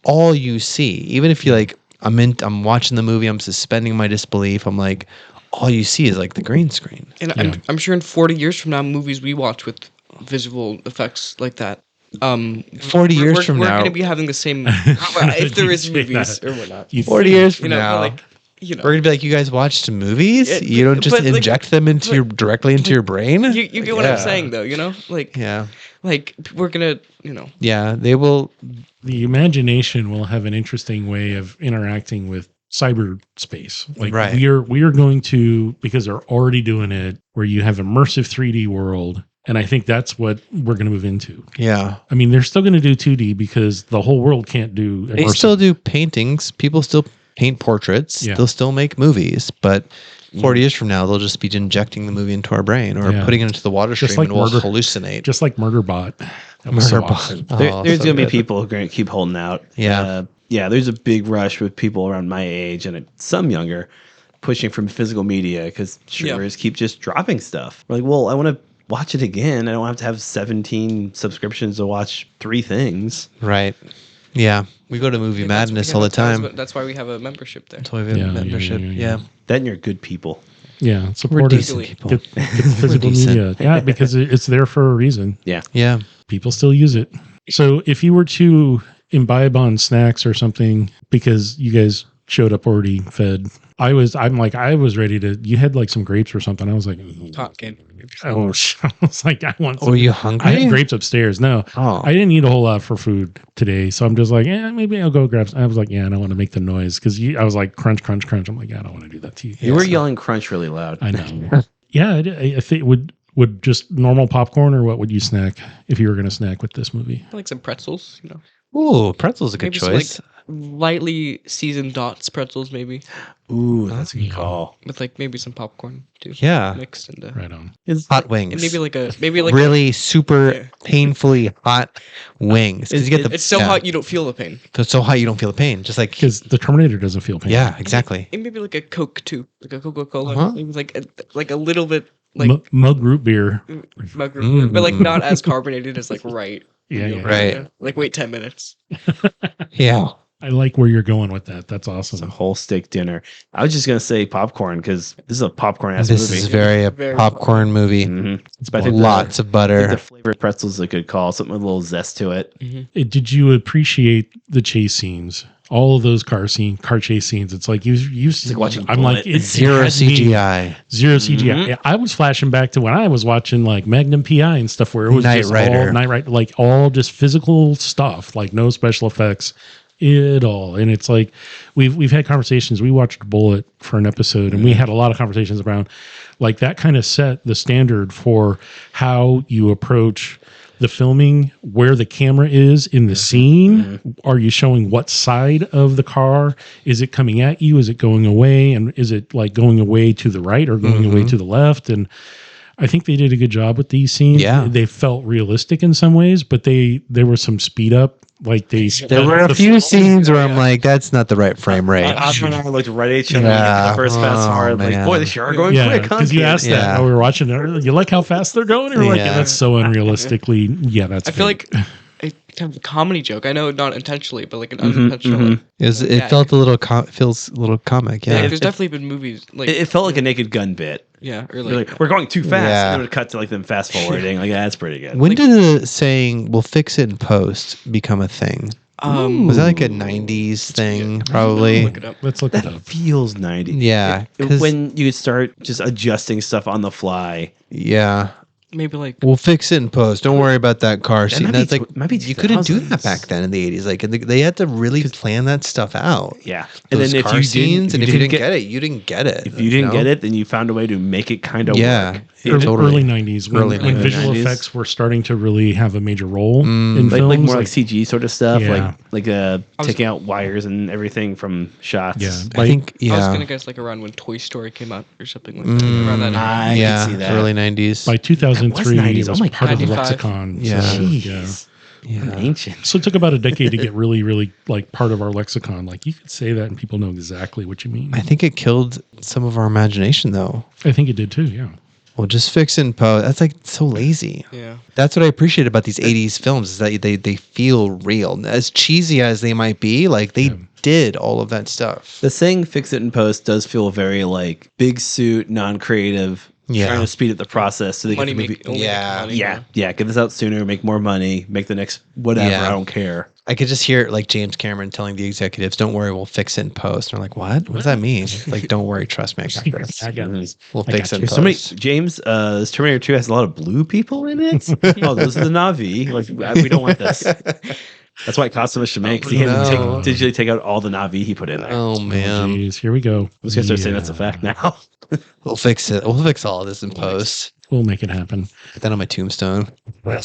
all you see. Even if you like, I'm watching the movie, I'm suspending my disbelief. I'm like, all you see is like the green screen. And I'm sure in 40 years from now, movies we watch with visual effects like that. 40 years from now, we're going to be having the same. If there is movies or whatnot. 40 years from now, like, we're gonna be like, you guys watched movies? You don't just inject them into directly into your brain? You get what I'm saying, though. Like we're gonna, Yeah, they will. The imagination will have an interesting way of interacting with cyberspace. Like we are going to, because they're already doing it, where you have immersive 3D world. And I think that's what we're going to move into. Yeah. I mean, they're still going to do 2D because the whole world can't do immersive. They still do paintings. People still paint portraits. Yeah. They'll still make movies, but 40 years from now, they'll just be injecting the movie into our brain or putting it into the water stream and we'll hallucinate. Just like Murderbot. There's going to be people who are going to keep holding out. Yeah. There's a big rush with people around my age and some younger pushing from physical media because streamers keep just dropping stuff. We're like, well, I want to watch it again. I don't have to have 17 subscriptions to watch 3 things. Right. Yeah. We go to Movie Madness all the time. That's why we have a membership there. That's why we have a membership. Yeah. Then you're good people. Yeah. We're decent people. Get physical media. Yeah, because it's there for a reason. Yeah. Yeah. People still use it. So if you were to imbibe on snacks or something, because you guys showed up already fed, I was ready to, you had like some grapes or something. I was like, I was like, I want some. Were you hungry? I had grapes upstairs. No, I didn't eat a whole lot for food today. So I'm just like, maybe I'll go grab some. I was like, I don't want to make the noise because I was like, crunch, crunch, crunch. I'm like, I don't want to do that to you. You were yelling crunch really loud. I know. I think would just normal popcorn, or what would you snack if you were going to snack with this movie? I like some pretzels, Ooh, pretzels a good choice. Some, lightly seasoned Dots pretzels, maybe. Ooh, that's a good call. With maybe some popcorn too. Yeah, mixed into right on. Hot wings. And maybe like really super painfully hot wings. It's so hot you don't feel the pain. It's so hot you don't feel the pain. Just like because the Terminator doesn't feel pain. Yeah, exactly. And maybe like a Coke too, like a Coca-Cola. Maybe like a little bit like mug root beer. Mug root beer, but like not as carbonated as like right. Right. Like wait 10 minutes. Yeah. I like where you're going with that. That's awesome. It's a whole steak dinner. I was just gonna say popcorn because this is a popcorn ass movie. This is very popcorn movie. Mm-hmm. It's lots of butter. The flavored pretzels is a good call. Something with a little zest to it. Mm-hmm. Did you appreciate the chase scenes? All of those car chase scenes. It's like you it's like watching. I'm like it's zero CGI. Zero CGI. Mm-hmm. I was flashing back to when I was watching like Magnum PI and stuff where it was Knight just Rider. all Knight Rider, like all just physical stuff, like no special effects at all. And it's like we've had conversations. We watched Bullet for an episode, and we had a lot of conversations around like that kind of set the standard for how you approach the filming, where the camera is in the scene. Are you showing what side of the car? Is it coming at you? Is it going away? And is it like going away to the right or going away to the left? And I think they did a good job with these scenes. Yeah. They felt realistic in some ways, but there was some speed up. Like there were a few scenes where I'm like, that's not the right frame rate. I looked right at each other. The first fast forward, like, boy, they sure are going quick. Because you asked that while we were watching it. You like how fast they're going? You're like, that's so unrealistically. Yeah, that's. I feel like a kind of a comedy joke. I know not intentionally, but like an unintentional. It felt feels a little comic. Yeah, there's definitely been movies like it felt like a Naked Gun bit. Yeah, or like we're going too fast. And it would cut to like them fast forwarding. Like that's pretty good. When did the saying "we'll fix it in post" become a thing? Was that like a 90s thing? Probably. Look it up. Let's look it That up. feels 90s. Yeah. When you start just adjusting stuff on the fly. Yeah. Maybe like We'll fix it in post. Don't worry about that car scene. might That's be like might be you couldn't do 2000s. that back then in the 80s. Like they had to really plan that stuff out. Yeah. Those if car you scenes, and if you didn't get get it, you didn't get it. if you didn't get it, then you found a way to make it kind of work. Early 90s when, Early when 90s. visual effects were starting to really have a major role in Like films. more like CG sort of stuff, Yeah. taking out wires and everything from shots. yeah, I think I was yeah. gonna guess like around when Toy Story came out or something like that. Around that era. I yeah, can see that. early 90s. by 2003 That was 90s. it was Oh my part of the 95. lexicon. Yeah. So, Jeez. yeah. I'm ancient. So it took about a decade to get really, really like part of our lexicon. Like you could say that and people know exactly what you mean. I think it killed some of our imagination though. I think it did too. Yeah. Well, just fix and post. That's like so lazy. Yeah. That's what I appreciate about these 80s films is that they feel real. As cheesy as they might be, like they did all of that stuff. The saying "fix it in post" does feel very like big suit, non-creative, Yeah. trying to speed up the process so they Money get the movie. make only Yeah. make money, Yeah, get this out sooner, make more money, make the next whatever. Yeah. I don't care. I could just hear like James Cameron telling the executives, "Don't worry, we'll fix it in post." And they're like, "What? What does that mean?" Like, "Don't worry, trust me, I got this. I got this. We'll I fix got it in you. post." Somebody, James, this Terminator 2 has a lot of blue people in it. Oh, those are the Na'vi. Like, we don't want this. That's why it cost so much to make. 'Cause he had to No. digitally take out all the Na'vi he put in there. Oh man, Jeez, here we go. I was gonna start saying that's a fact now. we'll fix it. We'll fix all of this in post. We'll make it happen. Put that on my tombstone. Well,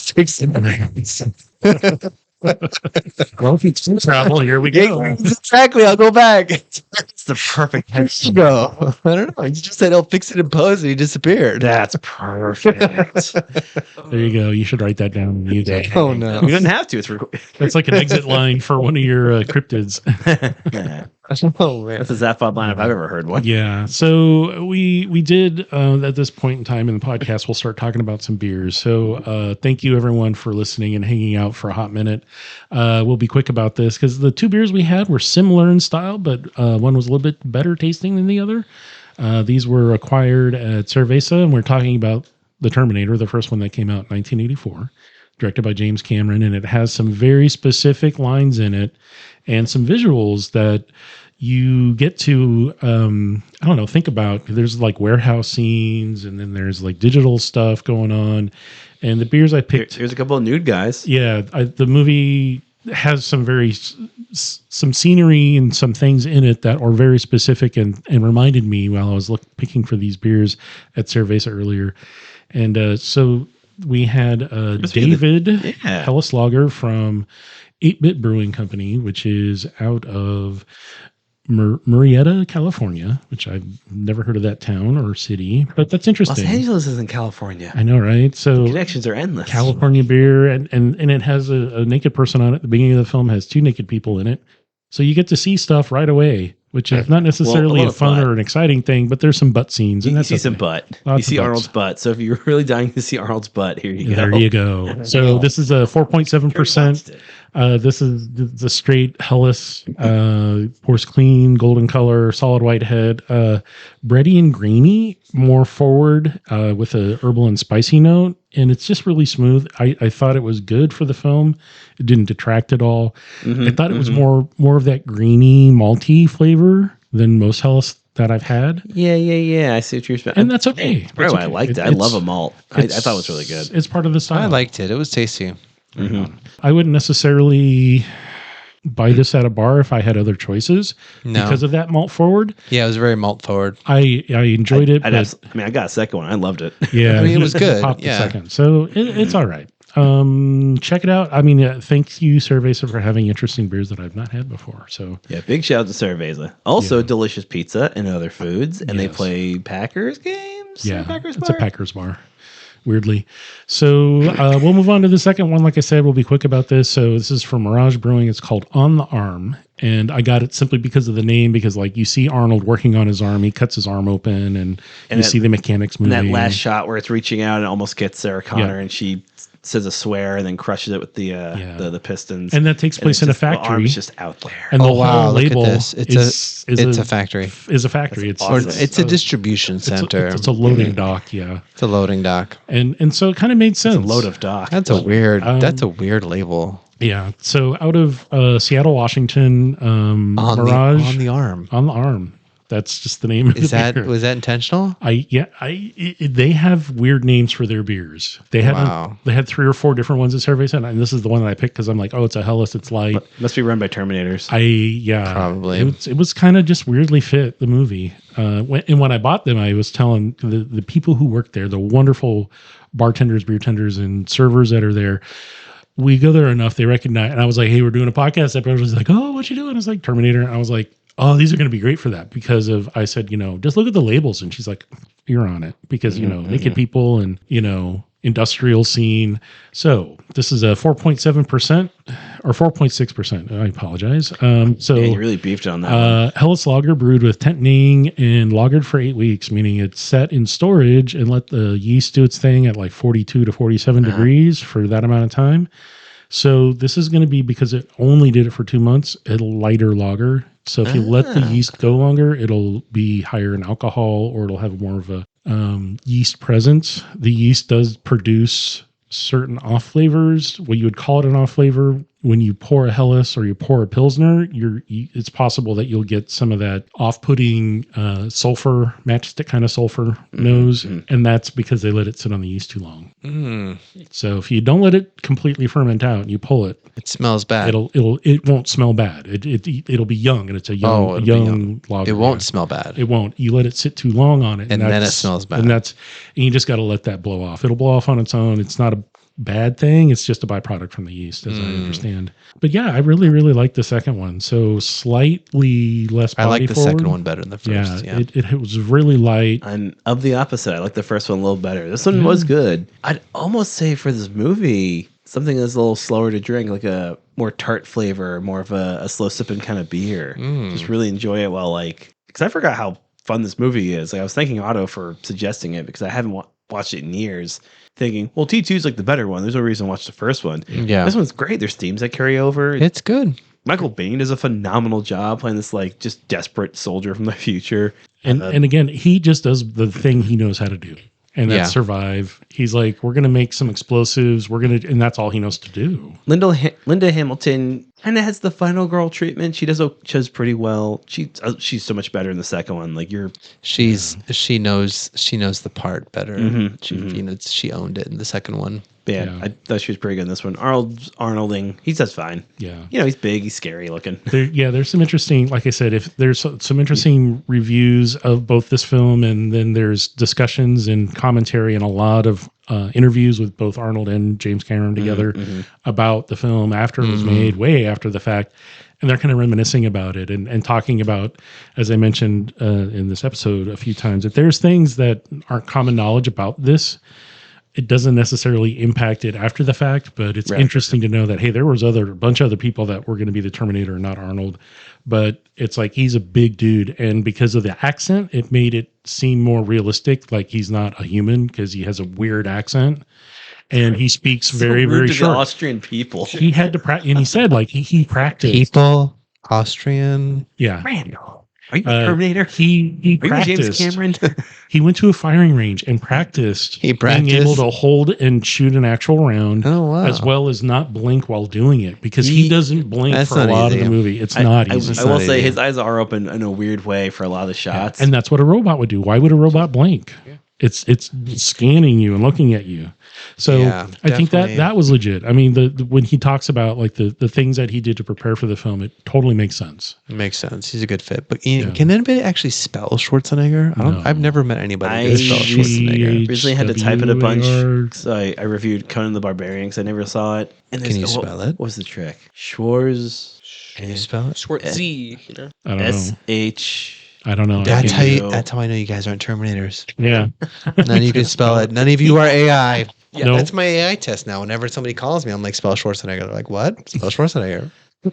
if it's travel, here we go. Exactly. I'll go back. It's the perfect Where'd you go? I don't know. He just said he'll fix it in post, and he disappeared. That's perfect. There you go. You should write that down in music. Oh no. We didn't have to. It's That's like an exit line for one of your cryptids. Oh man. that's a Zaphod line if I've ever heard one. Yeah. So we did at this point in time in the podcast, we'll start talking about some beers. So thank you everyone for listening and hanging out for a hot minute. We'll be quick about this because the two beers we had were similar in style, but one was a little bit better tasting than the other. These were acquired at Cerveza, and we're talking about the Terminator, the first one that came out in 1984, directed by James Cameron, and it has some very specific lines in it and some visuals that you get to I don't know, think about. There's like warehouse scenes, and then there's like digital stuff going on, and the beers I picked. Here's a couple of nude guys. Yeah, the movie has some some scenery and some things in it that are very specific and reminded me while I was picking for these beers at Cerveza earlier, and so we had David Helleslager from 8-Bit Brewing Company, which is out of Murrieta, California, which I've never heard of that town or city, but that's interesting. Los Angeles is in California. I know, right? So Connections are endless. California beer, and it has a naked person on it. The beginning of the film has two naked people in it, so you get to see stuff right away, which is not necessarily Well, a fun or an exciting thing, but there's some butt scenes. And You that's see some okay. butt. Lots You see of butts. Arnold's butt. So if you're really dying to see Arnold's butt, here you go. There you go. So this is a 4.7%. This is the straight Helles, pours clean, golden color, solid white head, bready and greeny, more forward with a herbal and spicy note, and it's just really smooth. I thought it was good for the film. It didn't detract at all. I thought it was more of that greeny, malty flavor than most Helles that I've had. Yeah. I see what you're saying. And that's okay. That's why I okay. liked it. I love a malt. I thought it was really good. It's part of the style. I liked it. It was tasty. I wouldn't necessarily buy this at a bar if I had other choices because of that malt forward. Yeah, it was very malt forward. I enjoyed it. I But got a second one. I loved it. yeah, I mean, it was good. Popped the Yeah. second, so it's all right. Check it out. I mean, thank you, Cerveza, for having interesting beers that I've not had before. So Yeah, big shout out to Cerveza. Also, delicious pizza and other foods. And they Yes. play Packers games. yeah, Packers it's bar? a Packers bar. Weirdly. So we'll move on to the second one. Like I said, we'll be quick about this. So this is from Mirage Brewing. It's called On the Arm. And I got it simply because of the name, because like you see Arnold working on his arm. He cuts his arm open and you that- see the mechanics And moving. that last shot where it's reaching out and almost gets Sarah Connor and she says a swear and then crushes it with the pistons. And that takes place in a factory. The arm is just out there. And the Oh wow! whole Look at label this. It's a factory. Is a factory. It's Or awesome. it's a distribution center. It's a loading dock. Yeah. It's a loading dock. And so it kind of made sense. It's a load of dock. That's a weird. That's a weird label. Yeah. So out of Seattle, Washington, On Mirage on the arm. on the arm. That's just the name of Is the that beer. was that intentional? They have weird names for their beers. They had Wow. they had 3 or 4 different ones at Survey Center, and this is the one that I picked because I'm like, oh, it's a Helles, it's light. Must be run by Terminators. Probably. it was kind of just weirdly fit the movie. When I bought them, I was telling the people who work there, the wonderful bartenders, beer tenders, and servers that are there. We go there enough, they recognize. And I was like, hey, we're doing a podcast. Everyone was like, oh, what you doing? I was like, Terminator. And I was like, oh, these are going to be great for that because of, I said, just look at the labels. And she's like, you're on it because, naked people and, industrial scene. So this is a 4.7% or 4.6%. I apologize. So you really beefed on that one. Helles Lager brewed with tenting and lagered for 8 weeks, meaning it's set in storage and let the yeast do its thing at like 42 to 47 degrees for that amount of time. So this is going to be, because it only did it for 2 months, a lighter lager. So if you let the yeast go longer, it'll be higher in alcohol, or it'll have more of a yeast presence. The yeast does produce certain off flavors. What you would call it an off flavor, when you pour a Helles or you pour a Pilsner, it's possible that you'll get some of that off-putting sulfur, matchstick kind of sulfur nose, and that's because they let it sit on the yeast too long. So if you don't let it completely ferment out and you pull it, It smells bad. it won't smell bad. It'll be young, and it's a young lager. It won't smell bad. It won't. You let it sit too long on it, And then it smells bad. And you just got to let that blow off. It'll blow off on its own. It's not a bad thing. It's just a byproduct from the yeast, as I understand. But yeah, I really, really like the second one. So slightly less body I like the forward. second one better than the first. Yeah. It was really light. I'm of the opposite. I like the first one a little better. This one was good. I'd almost say for this movie, something that's a little slower to drink, like a more tart flavor, more of a slow sipping kind of beer. Just really enjoy it while because I forgot how fun this movie is. Like, I was thanking Otto for suggesting it because I haven't watched it in years. Thinking, well, T2 is like the better one. There's no reason to watch the first one. Yeah. This one's great. There's themes that carry over. It's good. Michael Biehn does a phenomenal job playing this just desperate soldier from the future. And again, he just does the thing he knows how to do, and that's survive. He's like, we're gonna make some explosives. And that's all he knows to do. Linda Hamilton kind of has the final girl treatment. She does pretty well. She's so much better in the second one. She knows the part better. She owned it in the second one. Yeah, I thought she was pretty good in this one. Arnolding, he does fine. Yeah, he's big, he's scary looking. There's some interesting, like I said, if there's some interesting reviews of both this film, and then there's discussions and commentary and a lot of interviews with both Arnold and James Cameron together about the film after it was made, way after the fact. And they're kind of reminiscing about it and talking about, as I mentioned in this episode a few times, that there's things that aren't common knowledge about this. It doesn't necessarily impact it after the fact, but it's interesting to know that, hey, there was a bunch of other people that were going to be the Terminator, not Arnold. But it's like, he's a big dude. And because of the accent, it made it seem more realistic. Like he's not a human because he has a weird accent. And he speaks very, very short. Austrian people. He had to practice. And he said, he practiced. People, Austrian. Yeah. Randall. Are you the Terminator? He Are practiced. you James Cameron? He went to a firing range and practiced. Being able to hold and shoot an actual round, as well as not blink while doing it, because he doesn't blink for a lot of the movie. It's not easy. I will say his eyes are open in a weird way for a lot of the shots, and that's what a robot would do. Why would a robot blink? Yeah. It's scanning you and looking at you. So I think that was legit. I mean, when he talks about the things that he did to prepare for the film, it totally makes sense. It makes sense. He's a good fit. But can anybody actually spell Schwarzenegger? I've never met anybody who spell Schwarzenegger. I recently had to type it a bunch. So I reviewed Conan the Barbarian because I never saw it. And can you spell it? What's the trick? Schwarz. Can you spell it? Schwartz. I don't know. SH. I don't know. That's how I know you guys aren't Terminators. Yeah. None of you can spell it. None of you are AI. Yeah, nope. That's my AI test now. Whenever somebody calls me, I'm like, spell Schwarzenegger. They're like, what? Spell Schwarzenegger.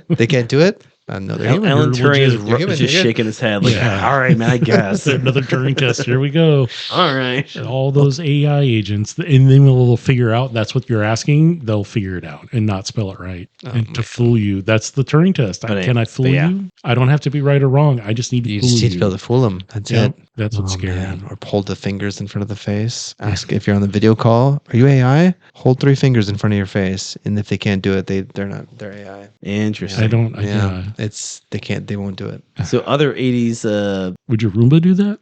They can't do it? Another Alan, human. Alan you're Turing is legit. human, just you're good. shaking his head like, Yeah. all right, man, I guess. Another Turing test. Here we go. All right. And all those AI agents, and then they'll figure out that's what you're asking. They'll figure it out and not spell it right, and to fool you. That's the Turing test. Can I fool you? I don't have to be right or wrong. I just need to You fool just you. need to be able to fool them. That's Yep, it. that's what's scary. Man. Or hold the fingers in front of the face. Ask if you're on the video call. Are you AI? Hold 3 fingers in front of your face, and if they can't do it, they're not. They're AI. Interesting. I don't. Yeah, Yeah. they can't. They won't do it. So other 80s, Would your Roomba do that?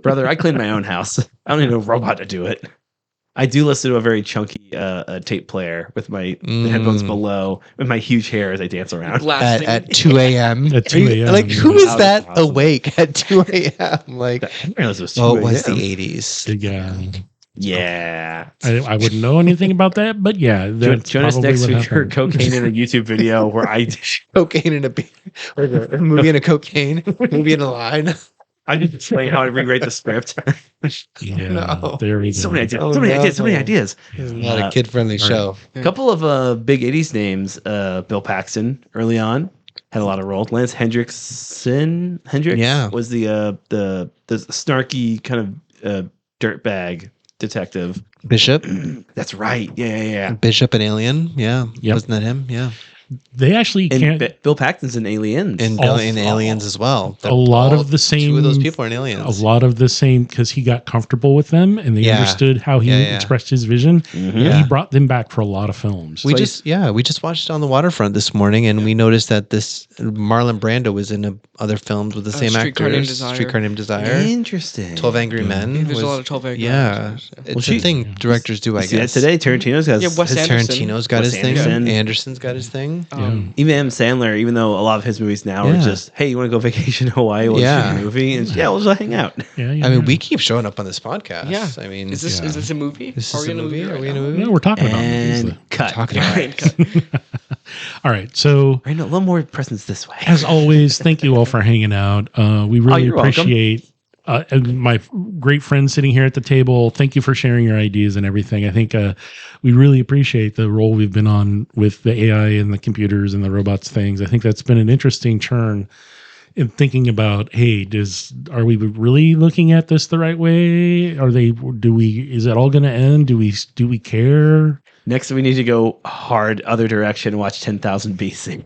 brother, I clean my own house. I don't need a robot to do it. I do listen to a very chunky tape player with my headphones below, with my huge hair as I dance around. Blasting. At 2 a.m. At 2 Are you- a.m., Like, yeah. who is That was that awesome. awake at 2 a.m.? Like, I didn't realize it was 2 oh, it was a.m. the 80s. Yeah. Yeah. I wouldn't know anything about that, but yeah, that's Jonas probably next what week heard happened. cocaine in a YouTube video where I Cocaine in a beer. Or a movie and a cocaine. Movie and a line. I just explain how I rewrite the script. Yeah, No. there we So go. many ideas. Oh, so many no. ideas. So many ideas. It's not a kid-friendly show. A couple of big 80s names. Bill Paxton early on had a lot of roles. Lance Hendricks Yeah. was the snarky kind of dirtbag detective. Bishop. That's right. Yeah. Bishop and Alien. Yeah. Yep. Wasn't that him? Yeah. They actually And can't. Bill Paxton's in Aliens. And All- in Aliens as well. A lot of the same. Two of those people are in Aliens. A lot of the same because he got comfortable with them and they Yeah. understood how he Yeah. expressed his vision. Yeah. He brought them back for a lot of films. We just watched it on the waterfront this morning, and we noticed that this Marlon Brando was in other films with the same Streetcar actors. Named Desire. Streetcar Named Desire. Interesting. 12 Angry Men. There's was- a lot of 12 Angry Yeah, Men. it's Well, a thing directors do, I See that guess. today, Tarantino's got Yeah, Wes Anderson. Tarantino's got Wes his thing. Anderson. Anderson's got his thing. even M. Sandler, even though a lot of his movies now are Yeah. just, hey, you want to go vacation in Hawaii? We'll Yeah. shoot a movie. And yeah, we'll just hang out. Yeah, I mean, we keep showing up on this podcast. Yeah. I mean, Is this a movie? This Are is we a in a movie? movie? Are we right in a now? movie? No, we're talking about And it. cut. Talking about Right. All right. So, Right, no, a little more presence this way. as always, thank you all for hanging out. We really you're welcome. appreciate and my great friends sitting here at the table. Thank you for sharing your ideas and everything. I think we really appreciate the role we've been on with the AI and the computers and the robots things. I think that's been an interesting churn in thinking about, hey, are we really looking at this the right way? Is it all going to end? Do we care? Next, we need to go hard other direction and watch 10,000 BC.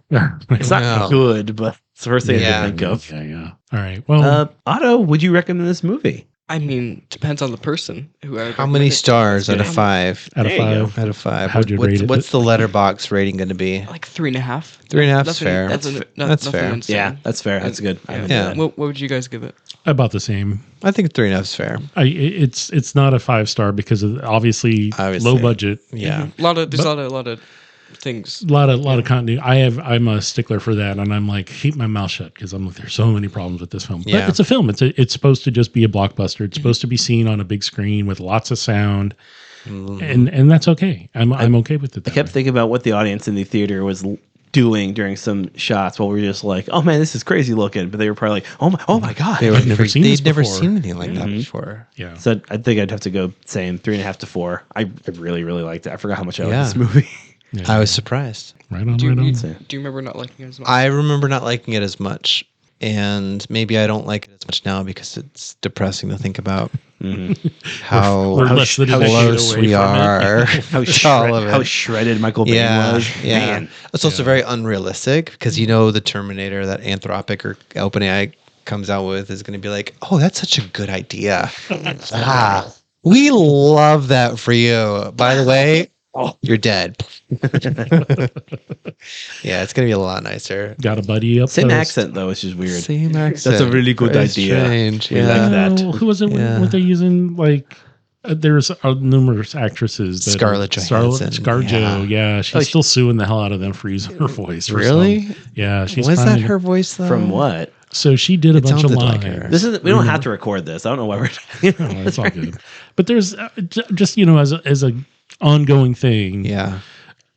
It's not Wow. good, but it's the first thing I Yeah. can think of. Yeah. All right. Well, Otto, would you recommend this movie? I mean, depends on the person. Who I would how many recommend it to. stars out of Yeah. 5? out of there you go. 5. Out of 5. How'd you rate it? What's the letterbox rating going to be? Like 3.5. 3.5 is Nothing- fair. nothing- That's no- that's nothing fair. insane. Yeah, that's fair. That's good. I would do Yeah. that. What would you guys give it? About the same. I think 3.5 is fair. It's not a 5-star because of obviously low budget. Yeah. There's a lot of things. A lot of continuity. I'm a stickler for that, and I'm like, keep my mouth shut because I'm like, there's so many problems with this film. But Yeah. it's a film. It's supposed to just be a blockbuster. It's supposed to be seen on a big screen with lots of sound, and that's okay. I'm okay with it. I kept thinking about what the audience in the theater was doing during some shots while we were just like, oh man, this is crazy looking. But they were probably like, oh my God. I've never seen this They'd never before. seen anything like that before. Yeah. So I think I'd have to go same 3.5 to 4. I really, really liked it. I forgot how much I Yeah. liked this movie. Yeah. I was surprised. Right on. Do you, Right on. do you remember not liking it as much? I remember not liking it as much. And maybe I don't like it as much now because it's depressing to think about how, We're how, less than a how decade close away we from it. are. How shredded Michael Bay Yeah, was. yeah. Man. It's also very unrealistic because the Terminator that Anthropic or OpenAI comes out with is going to be like, oh, that's such a good idea. We love that for you. By the way, you're dead. Yeah, it's going to be a lot nicer. Got a buddy up. Same close. accent though, which is weird. Same accent. That's a really good Very idea. Strange. We Yeah. like that. Oh, who was it? Yeah. What they using? Like, there's numerous actresses. That Scarlett Johansson. ScarJo. Yeah, she's still suing the hell out of them for using her voice. for Really? some- Yeah, she's. Was that finally- her voice though? From what? So she did a It bunch of sounded lines. like her. This is we don't have to record this. I don't know why we're Oh, it's all good. But there's just as a ongoing thing. Yeah.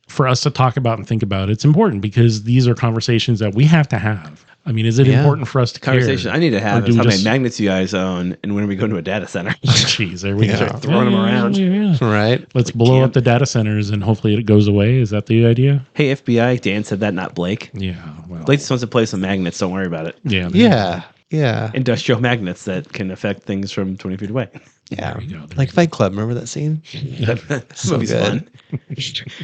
For us to talk about and think about, it's important because these are conversations that we have to have. I mean, is it Yeah. important for us to Conversation care? I need to have Or is do how we many just- magnets you guys own, and when are we going to a data center? Jeez, there we Yeah. go. Start throwing them around. Yeah. Right. Let's We blow can't. up the data centers and hopefully it goes away. Is that the idea? Hey, FBI, Dan said that, not Blake. Yeah. Well, Blake just wants to play some magnets. Don't worry about it. yeah. Yeah. Yeah. Industrial magnets that can affect things from 20 feet away. Yeah. There you go. Like Fight Club. Remember that scene? That So movie's good. fun.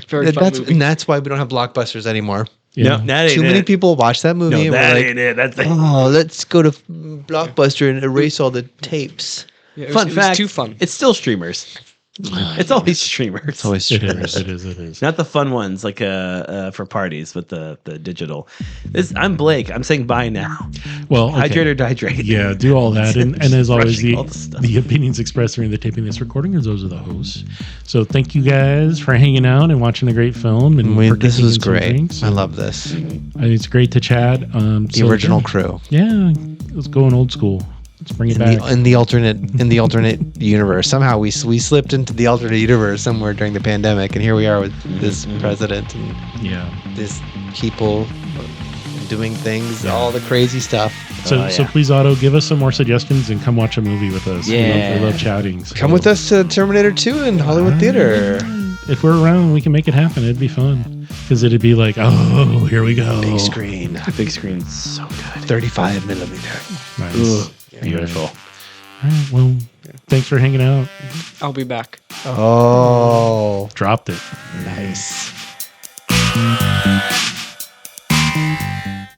Very fun That's movie. and that's why we don't have blockbusters anymore. Yeah. No, that ain't Too many it. people watch that movie No, and that we're like, ain't it. That's the oh, let's go to Blockbuster and erase all the tapes. Yeah, it fun was, it was fact. too fun. It's still streamers. It's always streamers. It's always It streamers. is. It is. It is. Not the fun ones like for parties, but the digital. I'm Blake. I'm saying bye now. Well, okay. Hydrate or dihydrate. Yeah, do all that. And as always, Rushing all the stuff. the opinions expressed during the taping of this recording are those of the hosts. So thank you guys for hanging out and watching a great film. And This partaking was in some great. drinks. I love this. It's great to chat. The original crew. Yeah, let's go in old school. Let's bring it back. In the alternate universe. Somehow we slipped into the alternate universe somewhere during the pandemic, and here we are with this president and Yeah. this people doing things, all the crazy stuff. So, Oh, so yeah. please, Otto, give us some more suggestions and come watch a movie with us. Yeah. We love chatting. So Come with us to Terminator 2 in Hollywood Theater. If we're around, we can make it happen. It'd be fun because it'd be like, oh, here we go. Big screen, The big screen's so good. 35 millimeter. Nice. Ugh, beautiful. All right. Well, thanks for hanging out. I'll be back. Oh, Dropped it. nice.